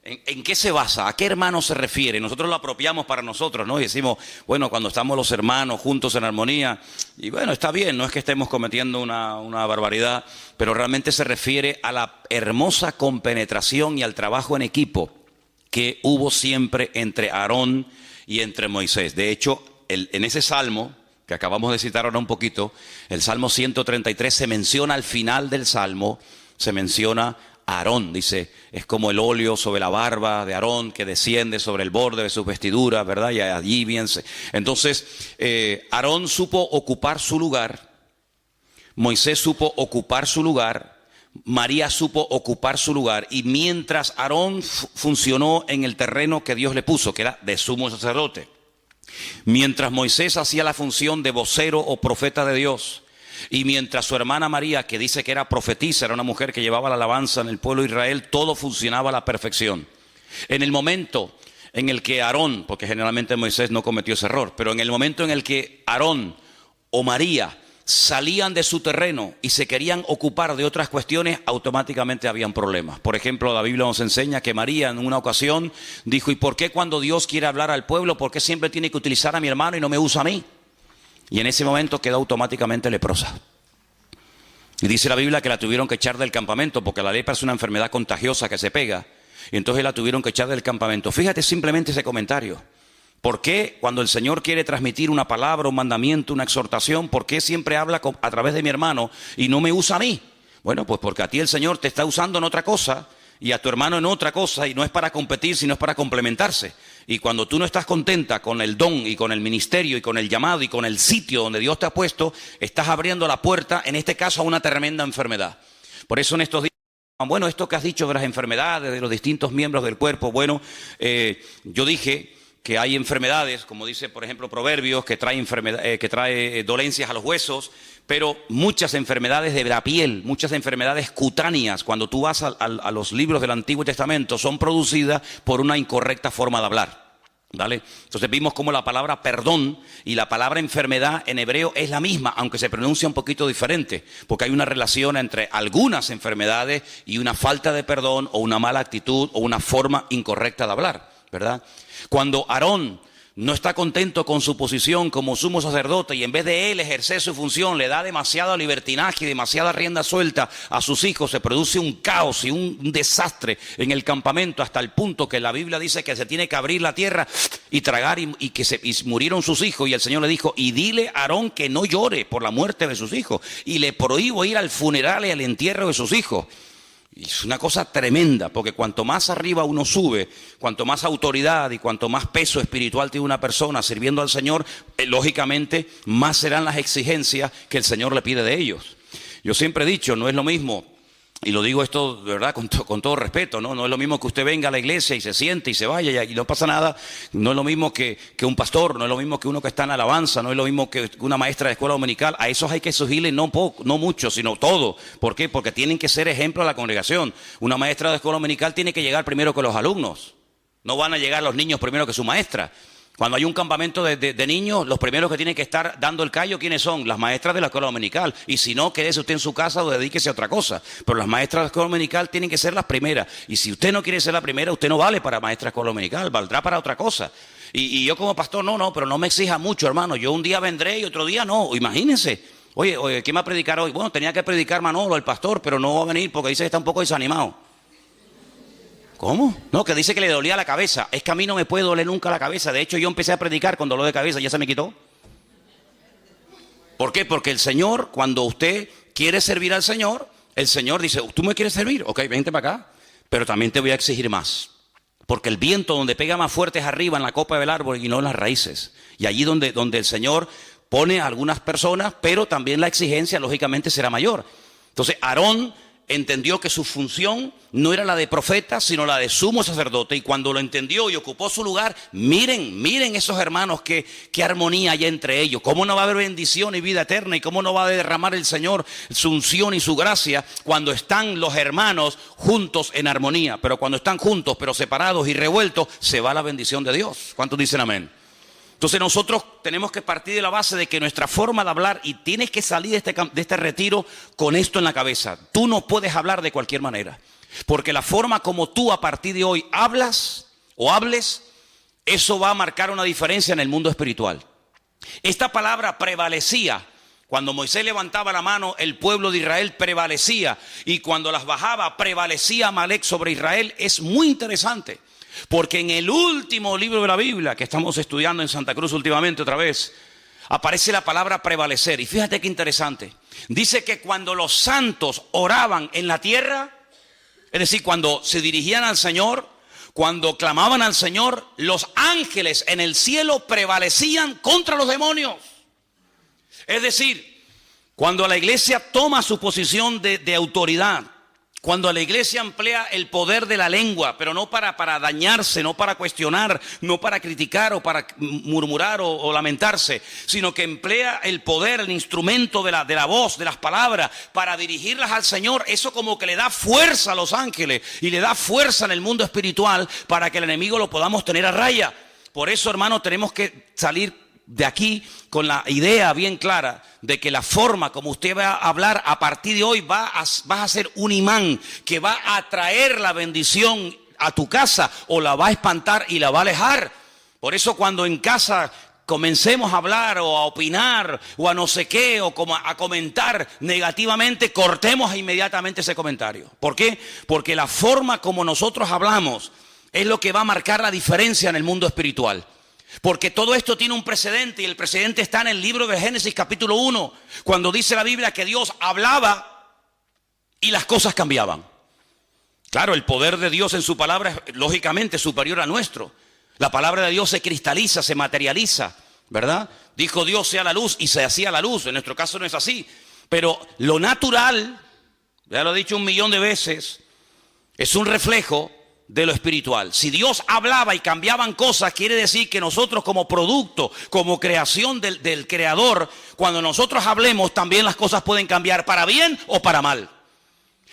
¿En qué se basa? ¿A qué hermano se refiere? Nosotros lo apropiamos para nosotros, ¿no? Y decimos, bueno, cuando estamos los hermanos juntos en armonía, y bueno, está bien, no es que estemos cometiendo una barbaridad, pero realmente se refiere a la hermosa compenetración y al trabajo en equipo que hubo siempre entre Aarón y entre Moisés. De hecho, en ese salmo que acabamos de citar ahora un poquito, el Salmo 133, se menciona al final del Salmo, se menciona Aarón, dice, es como el óleo sobre la barba de Aarón que desciende sobre el borde de sus vestiduras, ¿verdad? Y allí bien entonces, Aarón supo ocupar su lugar, Moisés supo ocupar su lugar, María supo ocupar su lugar, y mientras Aarón funcionó en el terreno que Dios le puso, que era de sumo sacerdote, mientras Moisés hacía la función de vocero o profeta de Dios, y mientras su hermana María, que dice que era profetisa, era una mujer que llevaba la alabanza en el pueblo de Israel, todo funcionaba a la perfección. En el momento en el que Aarón, porque generalmente Moisés no cometió ese error, pero en el momento en el que Aarón o María salían de su terreno y se querían ocupar de otras cuestiones, automáticamente habían problemas. Por ejemplo, la Biblia nos enseña que María en una ocasión dijo: ¿y por qué cuando Dios quiere hablar al pueblo, por qué siempre tiene que utilizar a mi hermano y no me usa a mí? Y en ese momento quedó automáticamente leprosa. Y dice la Biblia que la tuvieron que echar del campamento, porque la lepra es una enfermedad contagiosa que se pega. Y entonces la tuvieron que echar del campamento. Fíjate simplemente ese comentario. ¿Por qué cuando el Señor quiere transmitir una palabra, un mandamiento, una exhortación, por qué siempre habla a través de mi hermano y no me usa a mí? Bueno, pues porque a ti el Señor te está usando en otra cosa y a tu hermano en otra cosa, y no es para competir, sino es para complementarse. Y cuando tú no estás contenta con el don y con el ministerio y con el llamado y con el sitio donde Dios te ha puesto, estás abriendo la puerta, en este caso, a una tremenda enfermedad. Por eso en estos días, bueno, esto que has dicho de las enfermedades, de los distintos miembros del cuerpo, bueno, yo dije que hay enfermedades, como dice por ejemplo Proverbios, que trae dolencias a los huesos, pero muchas enfermedades de la piel, muchas enfermedades cutáneas, cuando tú vas a los libros del Antiguo Testamento, son producidas por una incorrecta forma de hablar, ¿vale? Entonces vimos cómo la palabra perdón y la palabra enfermedad en hebreo es la misma, aunque se pronuncia un poquito diferente, porque hay una relación entre algunas enfermedades y una falta de perdón o una mala actitud o una forma incorrecta de hablar, ¿verdad? Cuando Aarón no está contento con su posición como sumo sacerdote y en vez de él ejercer su función le da demasiado libertinaje y demasiada rienda suelta a sus hijos, se produce un caos y un desastre en el campamento hasta el punto que la Biblia dice que se tiene que abrir la tierra y tragar y murieron sus hijos, y el Señor le dijo: y dile a Aarón que no llore por la muerte de sus hijos, y le prohíbo ir al funeral y al entierro de sus hijos. Y es una cosa tremenda, porque cuanto más arriba uno sube, cuanto más autoridad y cuanto más peso espiritual tiene una persona sirviendo al Señor, lógicamente más serán las exigencias que el Señor le pide de ellos. Yo siempre he dicho, no es lo mismo, y lo digo esto de verdad con todo respeto, ¿no? Es lo mismo que usted venga a la iglesia y se siente y se vaya y no pasa nada. No es lo mismo que un pastor, no es lo mismo que uno que está en alabanza, no es lo mismo que una maestra de escuela dominical. A esos hay que exigirle no mucho, sino todo. ¿Por qué? Porque tienen que ser ejemplo a la congregación. Una maestra de escuela dominical tiene que llegar primero que los alumnos. No van a llegar los niños primero que su maestra. Cuando hay un campamento de niños, los primeros que tienen que estar dando el callo, ¿quiénes son? Las maestras de la escuela dominical. Y si no, quédese usted en su casa o dedíquese a otra cosa. Pero las maestras de la escuela dominical tienen que ser las primeras. Y si usted no quiere ser la primera, usted no vale para maestra de escuela dominical, valdrá para otra cosa. Y yo como pastor, pero no me exija mucho, hermano. Yo un día vendré y otro día no. Imagínense. Oye, ¿quién va a predicar hoy? Bueno, tenía que predicar Manolo, el pastor, pero no va a venir porque dice que está un poco desanimado. ¿Cómo? No, que dice que le dolía la cabeza. Es que a mí no me puede doler nunca la cabeza. De hecho, yo empecé a predicar con dolor de cabeza, ya se me quitó. ¿Por qué? Porque el Señor, cuando usted quiere servir al Señor, el Señor dice: ¿tú me quieres servir? Ok, vente para acá. Pero también te voy a exigir más. Porque el viento donde pega más fuerte es arriba, en la copa del árbol y no en las raíces. Y allí donde el Señor pone a algunas personas, pero también la exigencia lógicamente será mayor. Entonces, Aarón entendió que su función no era la de profeta, sino la de sumo sacerdote, y cuando lo entendió y ocupó su lugar, miren esos hermanos, qué armonía hay entre ellos, cómo no va a haber bendición y vida eterna, y cómo no va a derramar el Señor su unción y su gracia cuando están los hermanos juntos en armonía. Pero cuando están juntos pero separados y revueltos, se va la bendición de Dios. ¿Cuántos dicen amén? Entonces nosotros tenemos que partir de la base de que nuestra forma de hablar, y tienes que salir de este retiro con esto en la cabeza: tú no puedes hablar de cualquier manera, porque la forma como tú a partir de hoy hablas o hables, eso va a marcar una diferencia en el mundo espiritual. Esta palabra prevalecía. Cuando Moisés levantaba la mano, el pueblo de Israel prevalecía, y cuando las bajaba, prevalecía Amalek sobre Israel. Es muy interesante, porque en el último libro de la Biblia, que estamos estudiando en Santa Cruz últimamente otra vez, aparece la palabra prevalecer. Y fíjate qué interesante. Dice que cuando los santos oraban en la tierra, es decir, cuando se dirigían al Señor, cuando clamaban al Señor, los ángeles en el cielo prevalecían contra los demonios. Es decir, cuando la iglesia toma su posición de autoridad, cuando la iglesia emplea el poder de la lengua, pero no para dañarse, no para cuestionar, no para criticar o para murmurar o lamentarse, sino que emplea el poder, el instrumento de la voz, de las palabras, para dirigirlas al Señor, eso como que le da fuerza a los ángeles y le da fuerza en el mundo espiritual para que el enemigo lo podamos tener a raya. Por eso, hermano, tenemos que salir de aquí con la idea bien clara de que la forma como usted va a hablar a partir de hoy vas a ser un imán que va a atraer la bendición a tu casa, o la va a espantar y la va a alejar. Por eso cuando en casa comencemos a hablar o a opinar o a no sé qué, o como a comentar negativamente, cortemos inmediatamente ese comentario. ¿Por qué? Porque la forma como nosotros hablamos es lo que va a marcar la diferencia en el mundo espiritual. Porque todo esto tiene un precedente, y el precedente está en el libro de Génesis capítulo 1, cuando dice la Biblia que Dios hablaba y las cosas cambiaban. Claro, el poder de Dios en su palabra es lógicamente superior a nuestro. La palabra de Dios se cristaliza, se materializa, ¿verdad? Dijo Dios: sea la luz, y se hacía la luz. En nuestro caso no es así. Pero lo natural, ya lo he dicho 1.000.000 de veces, es un reflejo de lo espiritual. Si Dios hablaba y cambiaban cosas, quiere decir que nosotros como producto, como creación del Creador, cuando nosotros hablemos, también las cosas pueden cambiar para bien o para mal.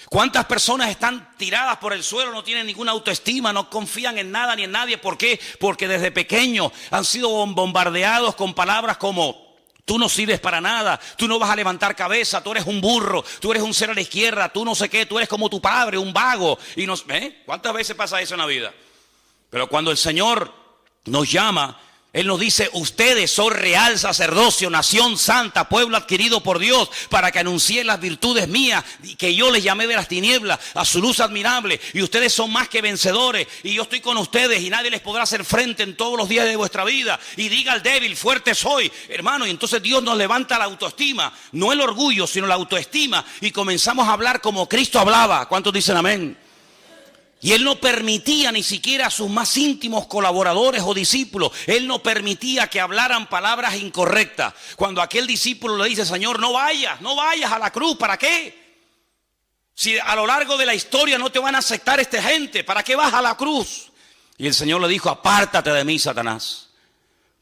¿Cuántas personas están tiradas por el suelo, no tienen ninguna autoestima, no confían en nada ni en nadie? ¿Por qué? Porque desde pequeños han sido bombardeados con palabras como: tú no sirves para nada, tú no vas a levantar cabeza, tú eres un burro, tú eres un cero a la izquierda, tú no sé qué, tú eres como tu padre, un vago. Y ¿cuántas veces pasa eso en la vida? Pero cuando el Señor nos llama Él nos dice, ustedes son real sacerdocio, nación santa, pueblo adquirido por Dios, para que anuncien las virtudes mías, que yo les llamé de las tinieblas a su luz admirable. Y ustedes son más que vencedores, y yo estoy con ustedes, y nadie les podrá hacer frente en todos los días de vuestra vida. Y diga al débil, fuerte soy, hermano. Y entonces Dios nos levanta la autoestima, no el orgullo, sino la autoestima. Y comenzamos a hablar como Cristo hablaba. ¿Cuántos dicen amén? Y Él no permitía ni siquiera a sus más íntimos colaboradores o discípulos, Él no permitía que hablaran palabras incorrectas. Cuando aquel discípulo le dice, Señor, no vayas a la cruz, ¿para qué? Si a lo largo de la historia no te van a aceptar esta gente, ¿para qué vas a la cruz? Y el Señor le dijo, apártate de mí, Satanás,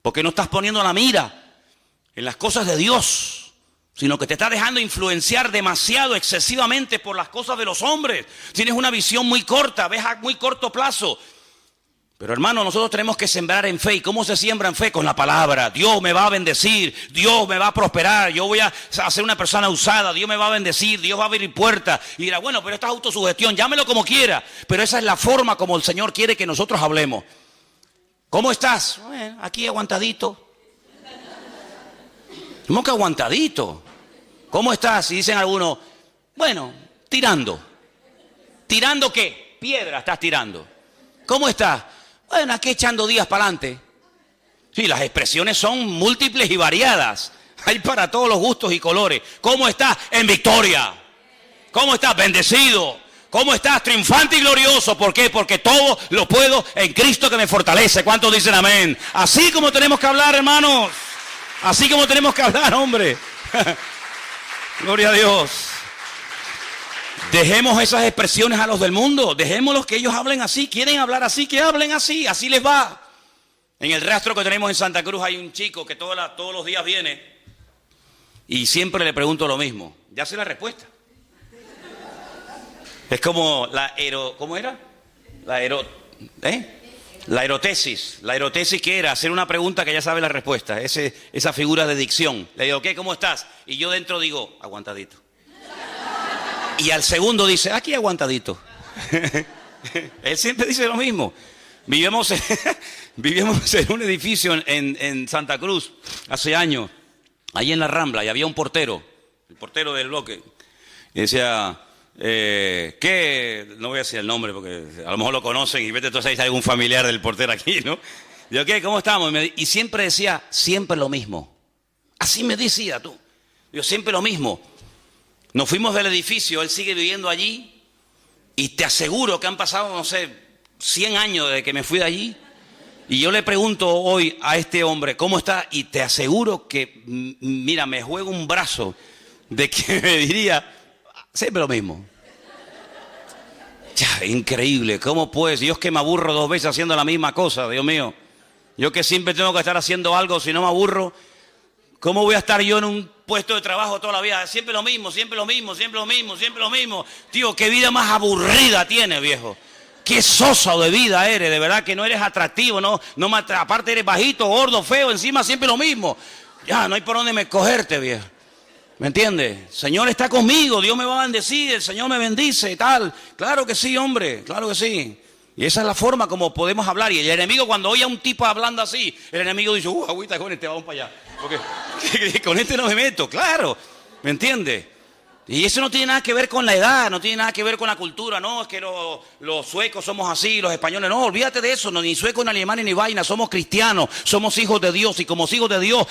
porque no estás poniendo la mira en las cosas de Dios, sino que te está dejando influenciar demasiado, excesivamente por las cosas de los hombres. Tienes una visión muy corta, ves a muy corto plazo. Pero hermano, nosotros tenemos que sembrar en fe. ¿Y cómo se siembra en fe? Con la palabra. Dios me va a bendecir, Dios me va a prosperar, yo voy a ser una persona usada, Dios me va a bendecir, Dios va a abrir puertas. Y dirá, bueno, pero esto es autosugestión, llámelo como quiera. Pero esa es la forma como el Señor quiere que nosotros hablemos. ¿Cómo estás? Bueno, aquí aguantadito. ¿Cómo que aguantadito? ¿Cómo estás? Y dicen algunos, bueno, tirando. ¿Tirando qué? Piedra estás tirando. ¿Cómo estás? Bueno, aquí echando días para adelante. Sí, las expresiones son múltiples y variadas. Hay para todos los gustos y colores. ¿Cómo estás? En victoria. ¿Cómo estás? Bendecido. ¿Cómo estás? Triunfante y glorioso. ¿Por qué? Porque todo lo puedo en Cristo que me fortalece. ¿Cuántos dicen amén? Así como tenemos que hablar, hermanos. Así como tenemos que hablar, hombre. Gloria a Dios. Dejemos esas expresiones a los del mundo. Dejémoslos que ellos hablen así. Quieren hablar así, que hablen así. Así les va. En el rastro que tenemos en Santa Cruz hay un chico que todos los días viene y siempre le pregunto lo mismo. Ya sé la respuesta. Es como ¿cómo era? La erotesis. La erotesis, ¿qué era? Hacer una pregunta que ya sabe la respuesta. Esa figura de dicción. Le digo, ¿qué? ¿Cómo estás? Y yo dentro digo, aguantadito. Y al segundo dice, aquí aguantadito. Él siempre dice lo mismo. Vivíamos en un edificio en Santa Cruz hace años, ahí en la Rambla, y había un portero, el portero del bloque, y decía... ¿qué? No voy a decir el nombre porque a lo mejor lo conocen y vete entonces hay algún familiar del portero aquí, ¿no? Digo, ¿qué? ¿Cómo estamos? Y siempre decía, siempre lo mismo. Así me decía tú. Digo, siempre lo mismo. Nos fuimos del edificio, él sigue viviendo allí y te aseguro que han pasado, no sé, 100 años desde que me fui de allí. Y yo le pregunto hoy a este hombre, ¿cómo está? Y te aseguro que, mira, me juego un brazo de que me diría... Siempre lo mismo. Ya, increíble. ¿Cómo pues? Dios, que me aburro 2 veces haciendo la misma cosa, Dios mío. Yo que siempre tengo que estar haciendo algo, si no me aburro, ¿cómo voy a estar yo en un puesto de trabajo toda la vida? Siempre lo mismo, siempre lo mismo, siempre lo mismo, siempre lo mismo. Tío, qué vida más aburrida tienes, viejo. Qué soso de vida eres, de verdad que no eres atractivo, aparte eres bajito, gordo, feo, encima siempre lo mismo. Ya, no hay por dónde me cogerte, viejo. ¿Me entiendes? El Señor está conmigo, Dios me va a bendecir, el Señor me bendice y tal. Claro que sí, hombre, claro que sí. Y esa es la forma como podemos hablar. Y el enemigo, cuando oye a un tipo hablando así, el enemigo dice, agüita con este, vamos para allá. Porque con este no me meto, claro. ¿Me entiendes? Y eso no tiene nada que ver con la edad, no tiene nada que ver con la cultura. No, es que los suecos somos así, los españoles. No, olvídate de eso, no, ni suecos, ni alemanes, ni vaina. Somos cristianos, somos hijos de Dios. Y como hijos de Dios,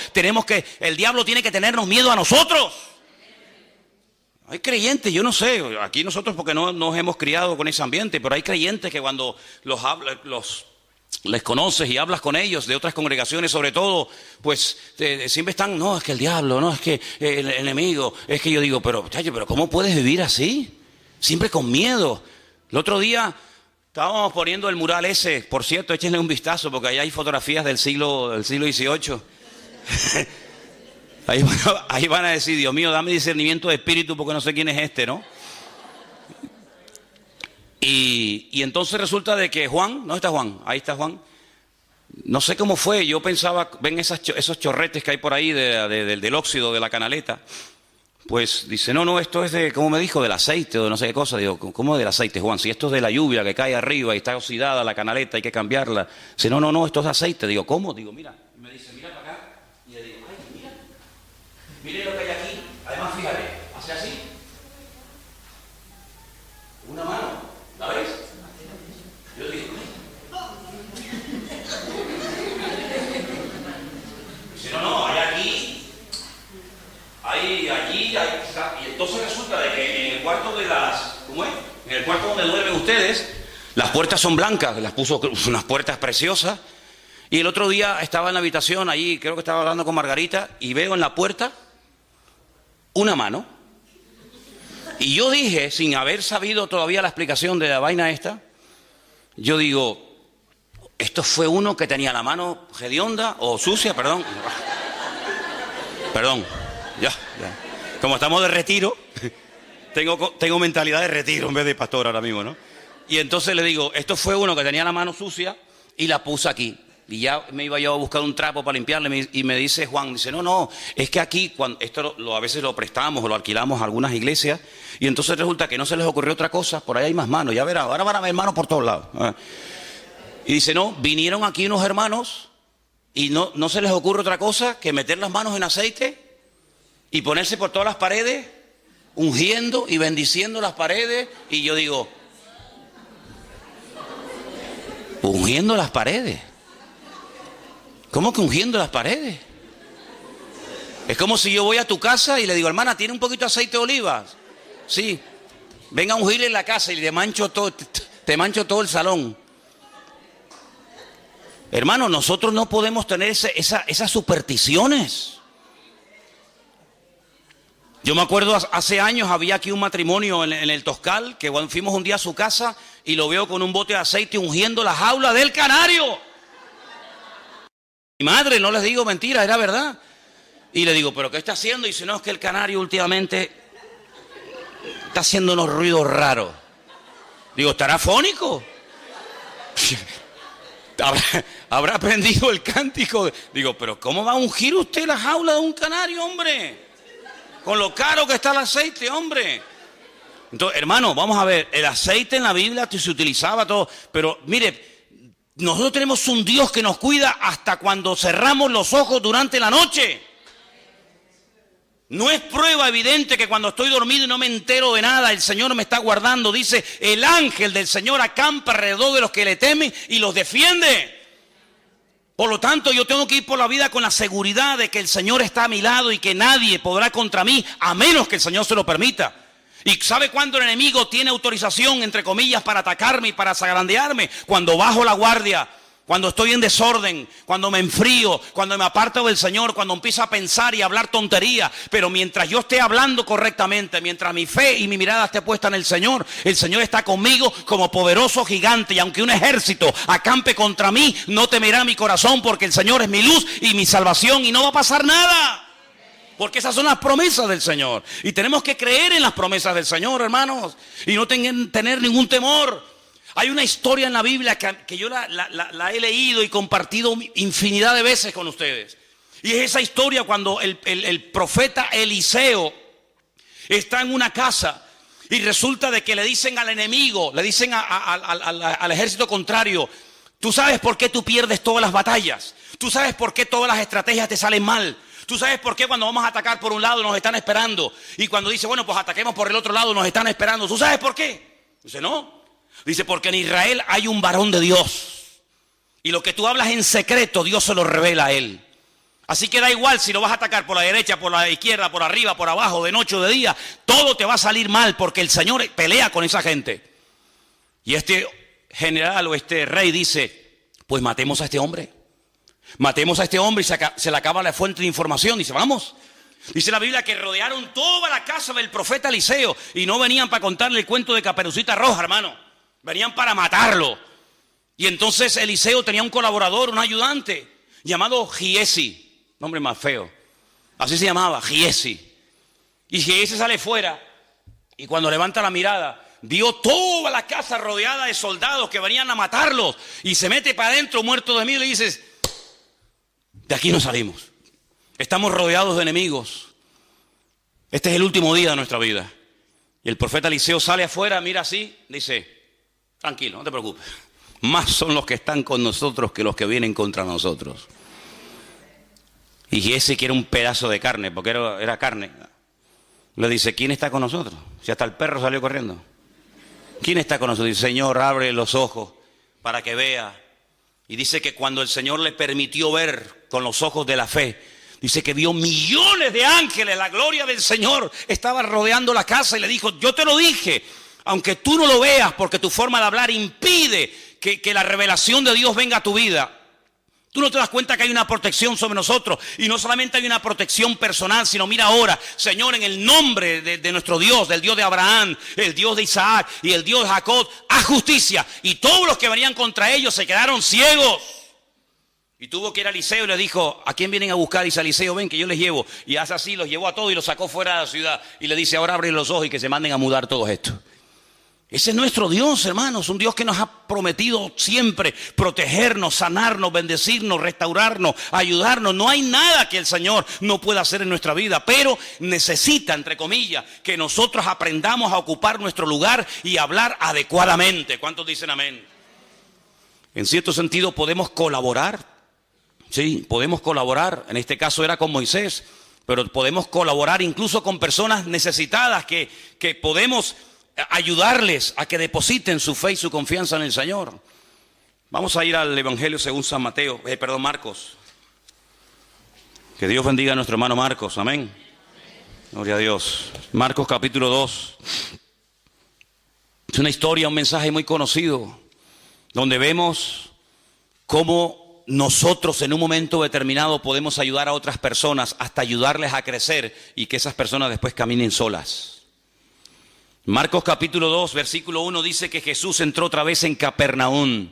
el diablo tiene que tenernos miedo a nosotros. Hay creyentes, yo no sé, aquí nosotros porque no nos hemos criado con ese ambiente, pero hay creyentes que cuando les conoces y hablas con ellos de otras congregaciones, sobre todo, pues siempre están, no, es que el diablo, no, es que el enemigo, es que yo digo, pero ¿cómo puedes vivir así? Siempre con miedo. El otro día estábamos poniendo el mural ese, por cierto, échenle un vistazo porque ahí hay fotografías del siglo XVIII. Ahí van a decir, Dios mío, dame discernimiento de espíritu porque no sé quién es este, ¿no? Y entonces resulta de que Juan, ¿dónde está Juan? Ahí está Juan. No sé cómo fue, yo pensaba, ven esos chorretes que hay por ahí del óxido de la canaleta. Pues dice, no, esto es de, como me dijo, del aceite o de no sé qué cosa. Digo, ¿cómo del aceite, Juan? Si esto es de la lluvia que cae arriba y está oxidada la canaleta, hay que cambiarla. Dice, no, esto es aceite. Digo, ¿cómo? Digo, mira Mire lo que hay aquí. Además, fíjate, hace así. Una mano. ¿La ves? Yo digo, dice, no, hay aquí, hay allí, hay... Y entonces resulta de que en el cuarto de las... ¿Cómo es? En el cuarto donde duermen ustedes, las puertas son blancas, las puso unas puertas preciosas. Y el otro día estaba en la habitación, ahí creo que estaba hablando con Margarita, y veo en la puerta una mano. Y yo dije, sin haber sabido todavía la explicación de la vaina esta, yo digo, esto fue uno que tenía la mano hedionda o sucia, perdón. Perdón, ya. Como estamos de retiro, tengo mentalidad de retiro en vez de pastor ahora mismo, ¿no? Y entonces le digo, esto fue uno que tenía la mano sucia y la puse aquí. Y ya me iba yo a buscar un trapo para limpiarle y me dice Juan, dice, no, es que aquí, cuando esto a veces lo prestamos o lo alquilamos a algunas iglesias y entonces resulta que no se les ocurrió otra cosa, por ahí hay más manos, ya verá, ahora van a ver manos por todos lados. Y dice, no, vinieron aquí unos hermanos y no se les ocurre otra cosa que meter las manos en aceite y ponerse por todas las paredes, ungiendo y bendiciendo las paredes. Y yo digo, ungiendo las paredes. ¿Cómo que ungiendo las paredes? Es como si yo voy a tu casa y le digo, hermana, ¿tiene un poquito de aceite de oliva? Sí. Venga a ungirle en la casa y te mancho todo el salón. Hermano, nosotros no podemos tener esas supersticiones. Yo me acuerdo, hace años había aquí un matrimonio en el Toscal, que fuimos un día a su casa y lo veo con un bote de aceite ungiendo la jaula del canario. Mi madre, no les digo mentiras, era verdad. Y le digo, ¿pero qué está haciendo? Y dice, no, es que el canario últimamente está haciendo unos ruidos raros. Digo, ¿estará fónico? ¿Habrá aprendido el cántico? Digo, ¿pero cómo va a ungir usted la jaula de un canario, hombre? Con lo caro que está el aceite, hombre. Entonces, hermano, vamos a ver, el aceite en la Biblia se utilizaba todo, pero mire, nosotros tenemos un Dios que nos cuida hasta cuando cerramos los ojos durante la noche. No es prueba evidente que cuando estoy dormido y no me entero de nada, el Señor me está guardando. Dice, el ángel del Señor acampa alrededor de los que le temen y los defiende. Por lo tanto, yo tengo que ir por la vida con la seguridad de que el Señor está a mi lado y que nadie podrá contra mí, a menos que el Señor se lo permita. ¿Y sabe cuándo el enemigo tiene autorización, entre comillas, para atacarme y para zarandearme? Cuando bajo la guardia, cuando estoy en desorden, cuando me enfrío, cuando me aparto del Señor, cuando empiezo a pensar y a hablar tonterías. Pero mientras yo esté hablando correctamente, mientras mi fe y mi mirada esté puesta en el Señor está conmigo como poderoso gigante. Y aunque un ejército acampe contra mí, no temerá mi corazón, porque el Señor es mi luz y mi salvación y no va a pasar nada. Porque esas son las promesas del Señor. Y tenemos que creer en las promesas del Señor, hermanos. Y no tener ningún temor. Hay una historia en la Biblia que yo la he leído y compartido infinidad de veces con ustedes. Y es esa historia cuando el profeta Eliseo está en una casa. Y resulta de que le dicen al enemigo, le dicen al ejército contrario, tú sabes por qué tú pierdes todas las batallas. Tú sabes por qué todas las estrategias te salen mal. Tú sabes por qué cuando vamos a atacar por un lado nos están esperando. Y cuando dice, bueno, pues ataquemos por el otro lado, nos están esperando. ¿Tú sabes por qué? Dice, no. Dice, porque en Israel hay un varón de Dios. Y lo que tú hablas en secreto, Dios se lo revela a él. Así que da igual si lo vas a atacar por la derecha, por la izquierda, por arriba, por abajo, de noche o de día. Todo te va a salir mal porque el Señor pelea con esa gente. Y este general o este rey dice, pues matemos a este hombre. Matemos a este hombre y se le acaba la fuente de información. Dice, vamos. Dice la Biblia que rodearon toda la casa del profeta Eliseo y no venían para contarle el cuento de Caperucita Roja, hermano. Venían para matarlo. Y entonces Eliseo tenía un colaborador, un ayudante, llamado Giesi. Nombre más feo. Así se llamaba, Giesi. Y Giesi sale fuera y cuando levanta la mirada, vio toda la casa rodeada de soldados que venían a matarlos. Y se mete para adentro muerto de miedo y dices, de aquí no salimos. Estamos rodeados de enemigos. Este es el último día de nuestra vida. Y el profeta Eliseo sale afuera, mira así, dice, tranquilo, no te preocupes. Más son los que están con nosotros que los que vienen contra nosotros. Y ese quiere un pedazo de carne, porque era carne. Le dice, ¿quién está con nosotros? Si hasta el perro salió corriendo. ¿Quién está con nosotros? Dice, Señor, abre los ojos para que vea. Y dice que cuando el Señor le permitió ver con los ojos de la fe, dice que vio millones de ángeles, la gloria del Señor estaba rodeando la casa y le dijo, yo te lo dije, aunque tú no lo veas porque tu forma de hablar impide que la revelación de Dios venga a tu vida. Tú no te das cuenta que hay una protección sobre nosotros. Y no solamente hay una protección personal, sino mira ahora, Señor, en el nombre de nuestro Dios, del Dios de Abraham, el Dios de Isaac y el Dios de Jacob, haz justicia. Y todos los que venían contra ellos se quedaron ciegos. Y tuvo que ir a Eliseo y le dijo, ¿a quién vienen a buscar? Dice Eliseo, ven que yo les llevo. Y hace así, los llevó a todos y los sacó fuera de la ciudad. Y le dice, ahora abren los ojos y que se manden a mudar todos estos. Ese es nuestro Dios, hermanos, un Dios que nos ha prometido siempre protegernos, sanarnos, bendecirnos, restaurarnos, ayudarnos. No hay nada que el Señor no pueda hacer en nuestra vida, pero necesita, entre comillas, que nosotros aprendamos a ocupar nuestro lugar y hablar adecuadamente. ¿Cuántos dicen amén? En cierto sentido podemos colaborar, sí, podemos colaborar. En este caso era con Moisés, pero podemos colaborar incluso con personas necesitadas que podemos ayudarles a que depositen su fe y su confianza en el Señor. Vamos a ir al Evangelio según San Mateo, Marcos. Que Dios bendiga a nuestro hermano Marcos, amén. Gloria a Dios. Marcos capítulo 2. Es una historia, un mensaje muy conocido, donde vemos cómo nosotros en un momento determinado podemos ayudar a otras personas, hasta ayudarles a crecer y que esas personas después caminen solas. Marcos capítulo 2, versículo 1 dice que Jesús entró otra vez en Capernaum.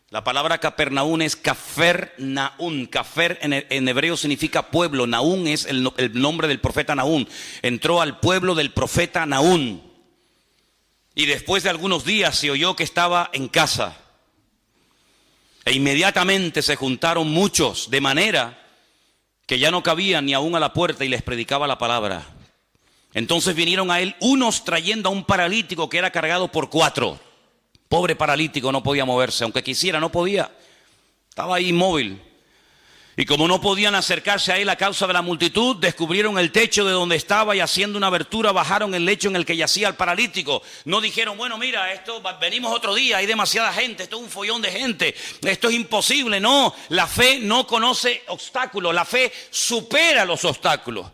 La palabra Capernaum es Cafer-Naum. Cafer en hebreo significa pueblo. Naum es el nombre del profeta Naum. Entró al pueblo del profeta Naum. Y después de algunos días se oyó que estaba en casa. E inmediatamente se juntaron muchos, de manera que ya no cabían ni aún a la puerta y les predicaba la palabra. Entonces vinieron a él unos trayendo a un paralítico que era cargado por 4. Pobre paralítico, no podía moverse, aunque quisiera, no podía. Estaba ahí inmóvil. Y como no podían acercarse a él a causa de la multitud, descubrieron el techo de donde estaba y haciendo una abertura bajaron el lecho en el que yacía el paralítico. No dijeron, bueno, mira, venimos otro día, hay demasiada gente, esto es un follón de gente, esto es imposible. No, la fe no conoce obstáculos, la fe supera los obstáculos.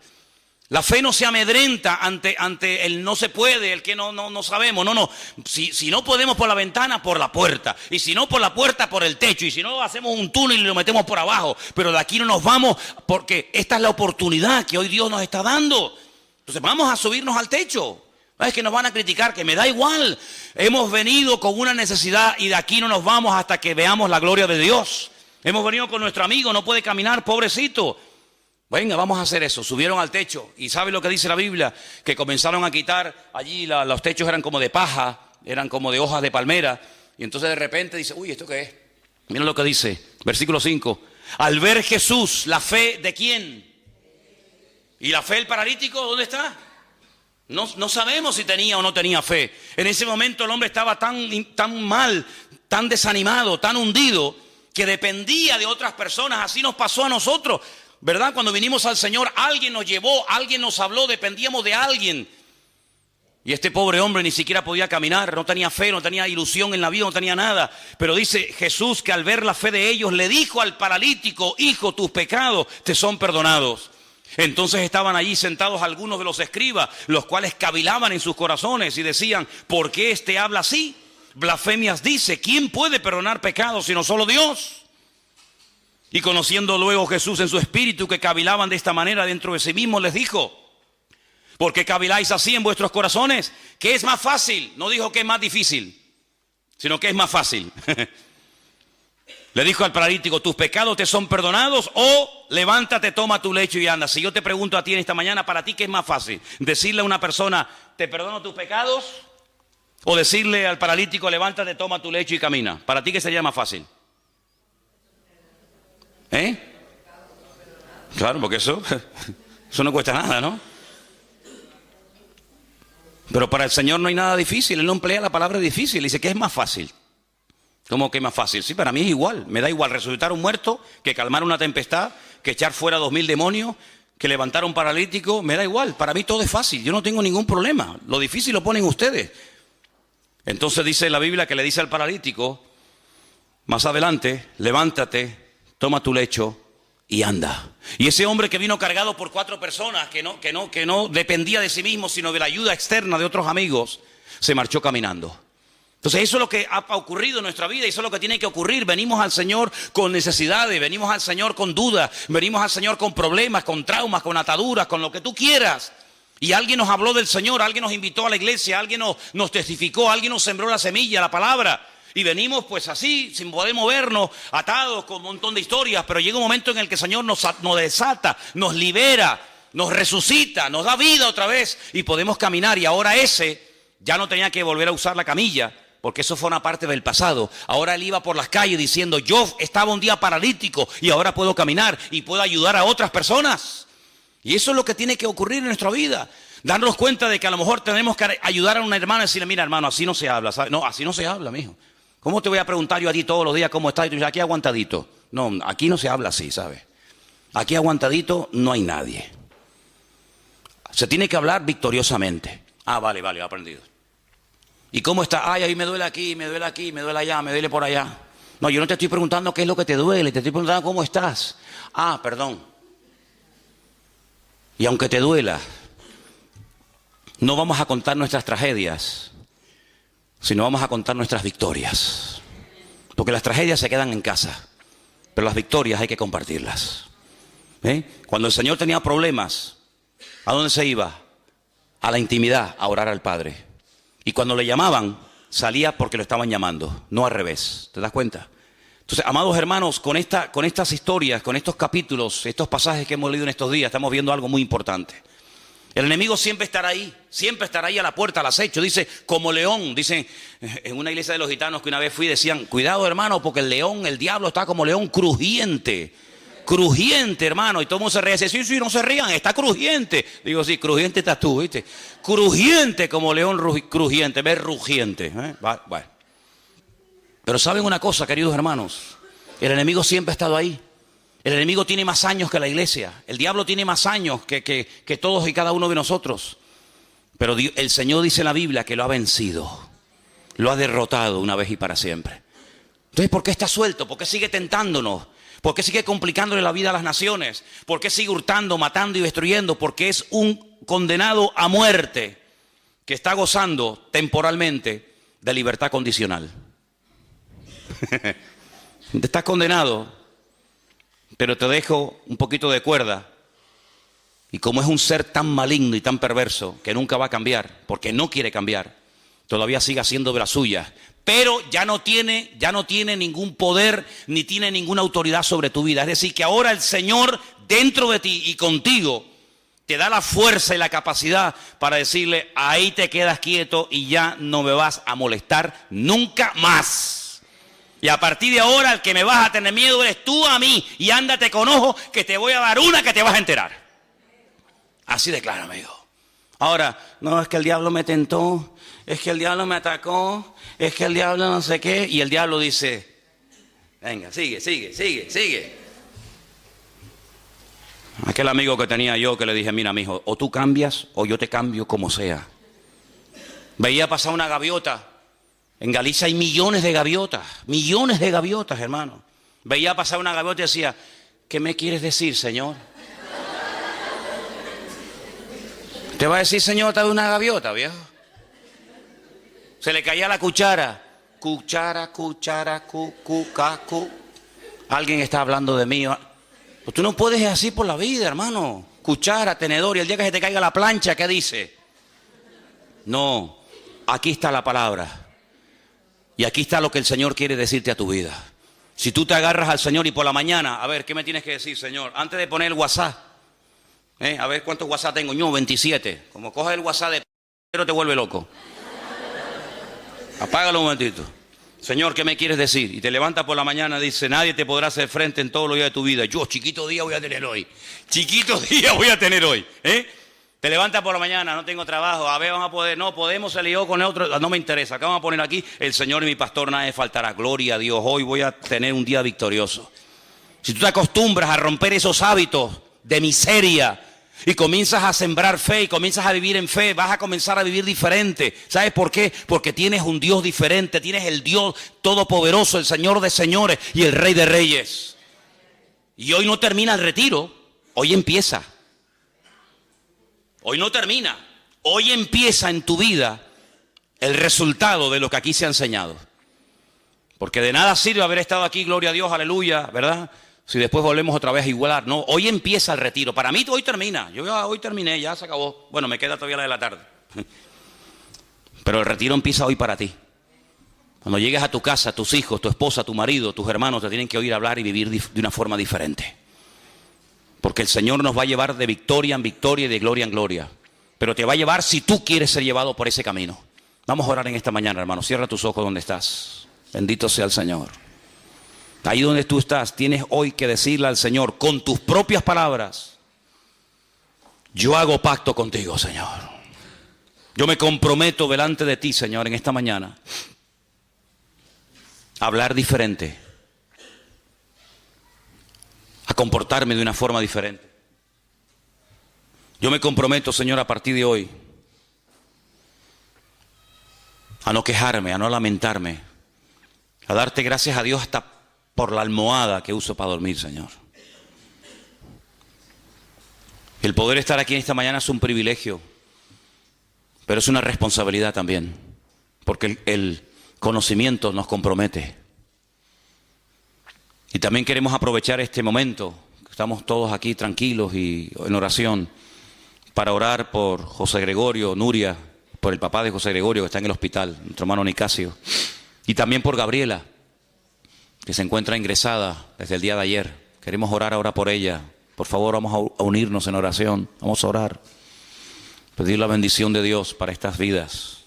La fe no se amedrenta ante el no se puede, el que no sabemos. No. Si no podemos por la ventana, por la puerta. Y si no por la puerta, por el techo. Y si no, hacemos un túnel y lo metemos por abajo. Pero de aquí no nos vamos porque esta es la oportunidad que hoy Dios nos está dando. Entonces vamos a subirnos al techo. Es que nos van a criticar, que me da igual. Hemos venido con una necesidad y de aquí no nos vamos hasta que veamos la gloria de Dios. Hemos venido con nuestro amigo, no puede caminar, pobrecito. Venga, vamos a hacer eso. Subieron al techo y ¿sabe lo que dice la Biblia? Que comenzaron a quitar allí, los techos eran como de paja, eran como de hojas de palmera. Y entonces de repente dice, uy, ¿esto qué es? Miren lo que dice, versículo 5. Al ver Jesús, ¿la fe de quién? ¿Y la fe del paralítico dónde está? No sabemos si tenía o no tenía fe. En ese momento el hombre estaba tan mal, tan desanimado, tan hundido, que dependía de otras personas. Así nos pasó a nosotros. ¿Verdad? Cuando vinimos al Señor, alguien nos llevó, alguien nos habló, dependíamos de alguien. Y este pobre hombre ni siquiera podía caminar, no tenía fe, no tenía ilusión en la vida, no tenía nada. Pero dice Jesús que al ver la fe de ellos, le dijo al paralítico, hijo, tus pecados te son perdonados. Entonces estaban allí sentados algunos de los escribas, los cuales cavilaban en sus corazones y decían, ¿por qué este habla así? Blasfemias dice, ¿quién puede perdonar pecados sino solo Dios? Y conociendo luego Jesús en su espíritu que cavilaban de esta manera dentro de sí mismo, les dijo, ¿por qué caviláis así en vuestros corazones? ¿Qué es más fácil? No dijo que es más difícil, sino que es más fácil. Le dijo al paralítico, ¿tus pecados te son perdonados? O levántate, toma tu lecho y anda. Si yo te pregunto a ti en esta mañana, ¿para ti qué es más fácil? ¿Decirle a una persona, te perdono tus pecados? O decirle al paralítico, levántate, toma tu lecho y camina. ¿Para ti qué sería más fácil? Claro, porque eso no cuesta nada, ¿no? Pero para el Señor no hay nada difícil. Él no emplea la palabra difícil. Dice que es más fácil. ¿Cómo que es más fácil? Sí, para mí es igual. Me da igual resucitar un muerto que calmar una tempestad, que echar fuera 2000 demonios, que levantar a un paralítico, me da igual. Para mí todo es fácil, yo no tengo ningún problema. Lo difícil lo ponen ustedes. Entonces dice la Biblia que le dice al paralítico, más adelante, levántate, toma tu lecho y anda. Y ese hombre que vino cargado por 4 personas, que no dependía de sí mismo, sino de la ayuda externa de otros amigos, se marchó caminando. Entonces eso es lo que ha ocurrido en nuestra vida y eso es lo que tiene que ocurrir. Venimos al Señor con necesidades, venimos al Señor con dudas, venimos al Señor con problemas, con traumas, con ataduras, con lo que tú quieras. Y alguien nos habló del Señor, alguien nos invitó a la iglesia, alguien nos testificó, alguien nos sembró la semilla, la palabra. Y venimos pues así, sin poder movernos, atados con un montón de historias. Pero llega un momento en el que el Señor nos desata, nos libera, nos resucita, nos da vida otra vez y podemos caminar. Y ahora ese ya no tenía que volver a usar la camilla, porque eso fue una parte del pasado. Ahora él iba por las calles diciendo, yo estaba un día paralítico y ahora puedo caminar y puedo ayudar a otras personas. Y eso es lo que tiene que ocurrir en nuestra vida. Darnos cuenta de que a lo mejor tenemos que ayudar a una hermana y decirle, mira hermano, así no se habla, ¿sabes? No, así no se habla, mijo. ¿Cómo te voy a preguntar yo a ti todos los días cómo estás? Y tú dices, aquí aguantadito. No, aquí no se habla así, ¿sabes? Aquí aguantadito no hay nadie. Se tiene que hablar victoriosamente. Ah, vale, aprendido. ¿Y cómo está? Ay, ahí me duele aquí, me duele aquí, me duele allá, me duele por allá. No, yo no te estoy preguntando qué es lo que te duele, te estoy preguntando cómo estás. Ah, perdón. Y aunque te duela, no vamos a contar nuestras tragedias, sino vamos a contar nuestras victorias. Porque las tragedias se quedan en casa, pero las victorias hay que compartirlas. Cuando el Señor tenía problemas, ¿a dónde se iba? A la intimidad, a orar al Padre. Y cuando le llamaban, salía porque lo estaban llamando, no al revés. ¿Te das cuenta? Entonces, amados hermanos, con estas historias, con estos capítulos, estos pasajes que hemos leído en estos días, estamos viendo algo muy importante. El enemigo siempre estará ahí a la puerta, al acecho. Dice, como león. Dicen, en una iglesia de los gitanos que una vez fui, decían, cuidado hermano, porque el león, el diablo está como león crujiente. Crujiente, hermano. Y todo el mundo se ríe. Dice, sí, no se rían, está crujiente. Digo, sí, crujiente estás tú, ¿viste? Crujiente como león crujiente, ves rugiente. Bueno. Pero ¿saben una cosa, queridos hermanos? El enemigo siempre ha estado ahí. El enemigo tiene más años que la iglesia. El diablo tiene más años que todos y cada uno de nosotros. Pero el Señor dice en la Biblia que lo ha vencido. Lo ha derrotado una vez y para siempre. Entonces, ¿por qué está suelto? ¿Por qué sigue tentándonos? ¿Por qué sigue complicándole la vida a las naciones? ¿Por qué sigue hurtando, matando y destruyendo? Porque es un condenado a muerte que está gozando temporalmente de libertad condicional. Estás condenado, pero te dejo un poquito de cuerda. Y como es un ser tan maligno y tan perverso que nunca va a cambiar, porque no quiere cambiar, todavía sigue haciendo de las suyas. Pero ya no tiene ningún poder ni tiene ninguna autoridad sobre tu vida. Es decir, que ahora el Señor dentro de ti y contigo te da la fuerza y la capacidad para decirle, ahí te quedas quieto y ya no me vas a molestar nunca más. Y a partir de ahora el que me vas a tener miedo eres tú a mí. Y ándate con ojo que te voy a dar una que te vas a enterar. Así declara, amigo. Ahora, no, es que el diablo me tentó, es que el diablo me atacó, es que el diablo no sé qué. Y el diablo dice, venga, sigue. Aquel amigo que tenía yo que le dije, mira, mijo, o tú cambias o yo te cambio como sea. Veía pasar una gaviota. En Galicia hay millones de gaviotas, hermano. Veía pasar una gaviota y decía, ¿qué me quieres decir, Señor? ¿Te va a decir, Señor, te doy una gaviota, viejo? Se le caía la cuchara. Cuchara, cu. Alguien está hablando de mí. Pues tú no puedes ir así por la vida, hermano. Cuchara, tenedor, y el día que se te caiga la plancha, ¿qué dice? No, aquí está la palabra. Y aquí está lo que el Señor quiere decirte a tu vida. Si tú te agarras al Señor y por la mañana, a ver, ¿qué me tienes que decir, Señor? Antes de poner el WhatsApp, a ver cuántos WhatsApp tengo. Yo, 27. Como coges el WhatsApp de pero te vuelve loco. Apágalo un momentito. Señor, ¿qué me quieres decir? Y te levantas por la mañana y dice, nadie te podrá hacer frente en todos los días de tu vida. Yo, chiquito día voy a tener hoy. Te levantas por la mañana, no tengo trabajo, a ver, vamos a poder, no, podemos salir con otro, no me interesa, acá vamos a poner aquí, el Señor y mi pastor, nada me faltará, gloria a Dios, hoy voy a tener un día victorioso. si tú te acostumbras a romper esos hábitos de miseria y comienzas a sembrar fe y comienzas a vivir en fe, vas a comenzar a vivir diferente. ¿Sabes por qué? Porque tienes un Dios diferente, tienes el Dios todopoderoso, el Señor de señores y el Rey de reyes. Y hoy no termina el retiro, hoy empieza. Hoy no termina, hoy empieza en tu vida el resultado de lo que aquí se ha enseñado. Porque de nada sirve haber estado aquí, gloria a Dios, aleluya, ¿verdad? Si después volvemos otra vez a igualar. No, hoy empieza el retiro. Para mí hoy termina. Yo ya hoy terminé, ya se acabó. Bueno, me queda todavía la de la tarde. Pero el retiro empieza hoy para ti. Cuando llegues a tu casa, tus hijos, tu esposa, tu marido, tus hermanos te tienen que oír hablar y vivir de una forma diferente. Porque el Señor nos va a llevar de victoria en victoria y de gloria en gloria. Pero te va a llevar si tú quieres ser llevado por ese camino. Vamos a orar en esta mañana, hermano. Cierra tus ojos donde estás. Bendito sea el Señor. Ahí donde tú estás, tienes hoy que decirle al Señor con tus propias palabras: yo hago pacto contigo, Señor. Yo me comprometo delante de ti, Señor, en esta mañana a hablar diferente, a comportarme de una forma diferente. Yo me comprometo, Señor, a partir de hoy a no quejarme, a no lamentarme, a darte gracias a Dios hasta por la almohada que uso para dormir, Señor. El poder estar aquí en esta mañana es un privilegio, pero es una responsabilidad también, porque el conocimiento nos compromete. Y también queremos aprovechar este momento, estamos todos aquí tranquilos y en oración, para orar por José Gregorio, Nuria, por el papá de José Gregorio que está en el hospital, nuestro hermano Nicasio, y también por Gabriela, que se encuentra ingresada desde el día de ayer. Queremos orar ahora por ella. Por favor, vamos a unirnos en oración. Vamos a orar. Pedir la bendición de Dios para estas vidas.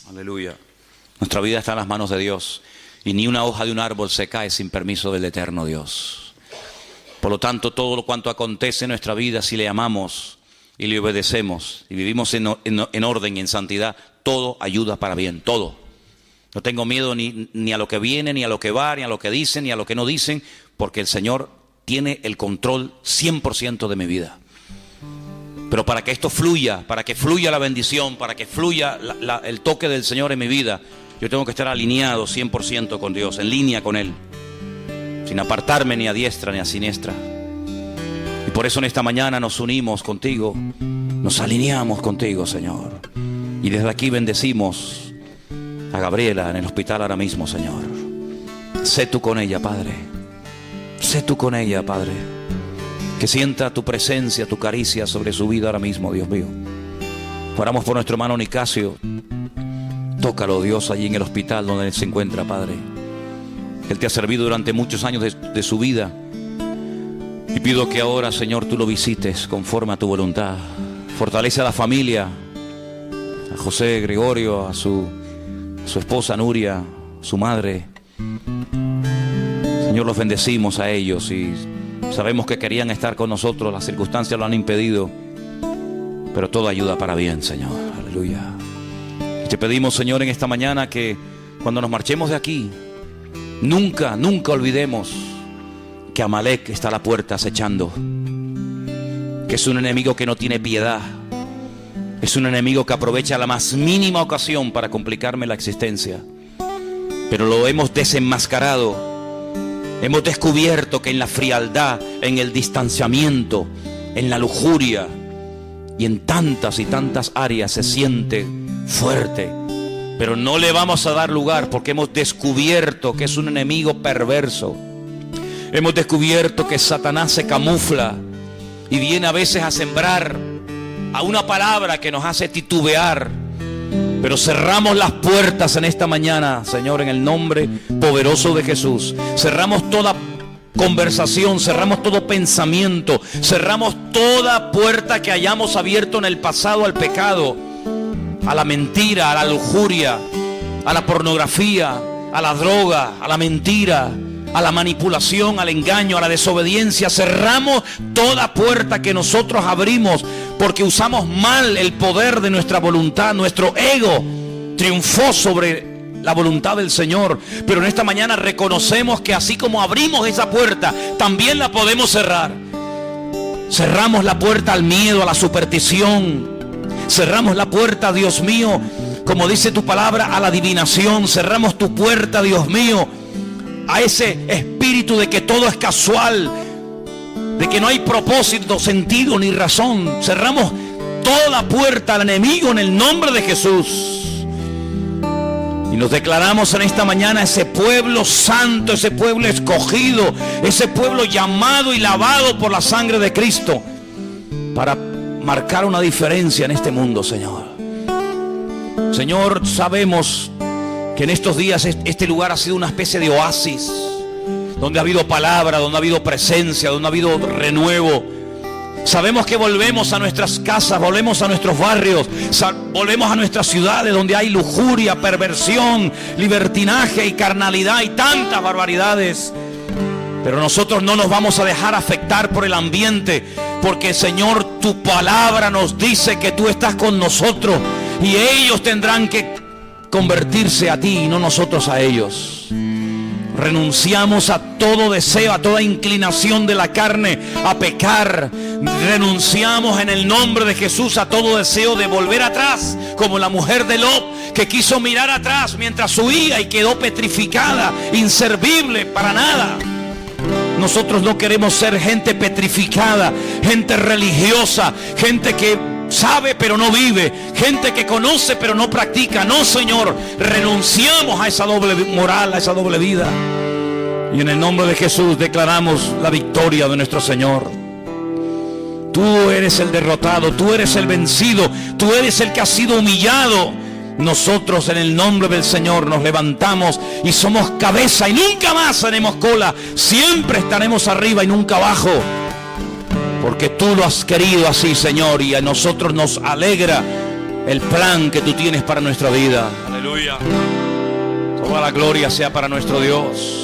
Aleluya. Nuestra vida está en las manos de Dios. Y ni una hoja de un árbol se cae sin permiso del eterno Dios. Por lo tanto, todo lo cuanto acontece en nuestra vida, si le amamos y le obedecemos y vivimos en orden y en santidad, todo ayuda para bien. Todo. No tengo miedo ni a lo que viene, ni a lo que va, ni a lo que dicen, ni a lo que no dicen, porque el Señor tiene el control 100% de mi vida. Pero para que esto fluya, para que fluya la bendición, para que fluya el toque del Señor en mi vida, yo tengo que estar alineado 100% con Dios, en línea con Él, sin apartarme ni a diestra ni a siniestra. Y por eso en esta mañana nos unimos contigo, nos alineamos contigo, Señor. Y desde aquí bendecimos a Gabriela en el hospital ahora mismo, Señor. Sé tú con ella, Padre. Sé tú con ella, Padre. Que sienta tu presencia, tu caricia sobre su vida ahora mismo, Dios mío. Oramos por nuestro hermano Nicasio. Tócalo, Dios, allí en el hospital donde él se encuentra, Padre. Él te ha servido durante muchos años de su vida. Y pido que ahora, Señor, tú lo visites conforme a tu voluntad. Fortalece a la familia, a José Gregorio, a su esposa Nuria, su madre. Señor, los bendecimos a ellos y sabemos que querían estar con nosotros, las circunstancias lo han impedido, pero todo ayuda para bien, Señor. Aleluya. Y te pedimos, Señor, en esta mañana que cuando nos marchemos de aquí, nunca olvidemos que Amalek está a la puerta acechando, que es un enemigo que no tiene piedad. Es un enemigo que aprovecha la más mínima ocasión para complicarme la existencia. Pero lo hemos desenmascarado. Hemos descubierto que en la frialdad, en el distanciamiento, en la lujuria y en tantas y tantas áreas se siente fuerte. Pero no le vamos a dar lugar porque hemos descubierto que es un enemigo perverso. Hemos descubierto que Satanás se camufla y viene a veces a sembrar a una palabra que nos hace titubear, pero cerramos las puertas en esta mañana, Señor, en el nombre poderoso de Jesús. Cerramos toda conversación, cerramos todo pensamiento, cerramos toda puerta que hayamos abierto en el pasado al pecado, a la mentira, a la lujuria, a la pornografía, a la droga, a la mentira, a la manipulación, al engaño, a la desobediencia. Cerramos toda puerta que nosotros abrimos porque usamos mal el poder de nuestra voluntad. Nuestro ego triunfó sobre la voluntad del Señor. Pero en esta mañana reconocemos que así como abrimos esa puerta, también la podemos cerrar. Cerramos la puerta al miedo, a la superstición. Cerramos la puerta, Dios mío, como dice tu palabra, a la adivinación. Cerramos tu puerta, Dios mío, a ese espíritu de que todo es casual, de que no hay propósito, sentido ni razón. Cerramos toda puerta al enemigo en el nombre de Jesús. Y nos declaramos en esta mañana ese pueblo santo, ese pueblo escogido, ese pueblo llamado y lavado por la sangre de Cristo, para marcar una diferencia en este mundo, Señor. Señor, sabemos que en estos días este lugar ha sido una especie de oasis, donde ha habido palabra, donde ha habido presencia, donde ha habido renuevo. Sabemos que volvemos a nuestras casas, volvemos a nuestros barrios, volvemos a nuestras ciudades donde hay lujuria, perversión, libertinaje y carnalidad y tantas barbaridades. Pero nosotros no nos vamos a dejar afectar por el ambiente, porque, Señor, tu palabra nos dice que tú estás con nosotros y ellos tendrán que convertirse a ti y no nosotros a ellos. Renunciamos a todo deseo, a toda inclinación de la carne a pecar. Renunciamos en el nombre de Jesús a todo deseo de volver atrás, como la mujer de Lot, que quiso mirar atrás mientras huía y quedó petrificada, inservible para nada. Nosotros no queremos ser gente petrificada, gente religiosa, gente que sabe pero no vive, gente que conoce pero no practica. No, Señor, renunciamos a esa doble moral, a esa doble vida. Y en el nombre de Jesús declaramos la victoria de nuestro Señor. Tú eres el derrotado, tú eres el vencido, tú eres el que ha sido humillado. Nosotros en el nombre del Señor nos levantamos y somos cabeza y nunca más haremos cola. Siempre estaremos arriba y nunca abajo, porque tú lo has querido así, Señor, y a nosotros nos alegra el plan que tú tienes para nuestra vida. Aleluya. Toda la gloria sea para nuestro Dios.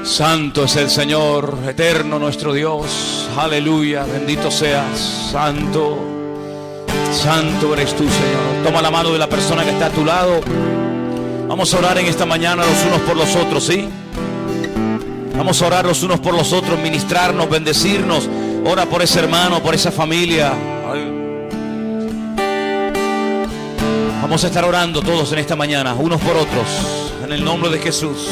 Santo es el Señor, eterno nuestro Dios. Aleluya, bendito seas. Santo, santo eres tú, Señor. Toma la mano de la persona que está a tu lado. Vamos a orar en esta mañana los unos por los otros, ¿sí? Vamos a orar los unos por los otros, ministrarnos, bendecirnos. Ora por ese hermano, por esa familia. Vamos a estar orando todos en esta mañana, unos por otros, en el nombre de Jesús.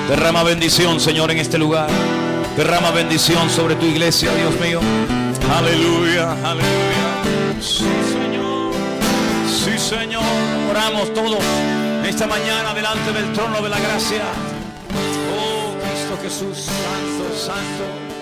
Derrama bendición, Señor, en este lugar. Derrama bendición sobre tu iglesia, Dios mío. Aleluya, aleluya. Sí, Señor. Sí, Señor. Oramos todos esta mañana delante del trono de la gracia. Oh, Cristo Jesús, santo, santo.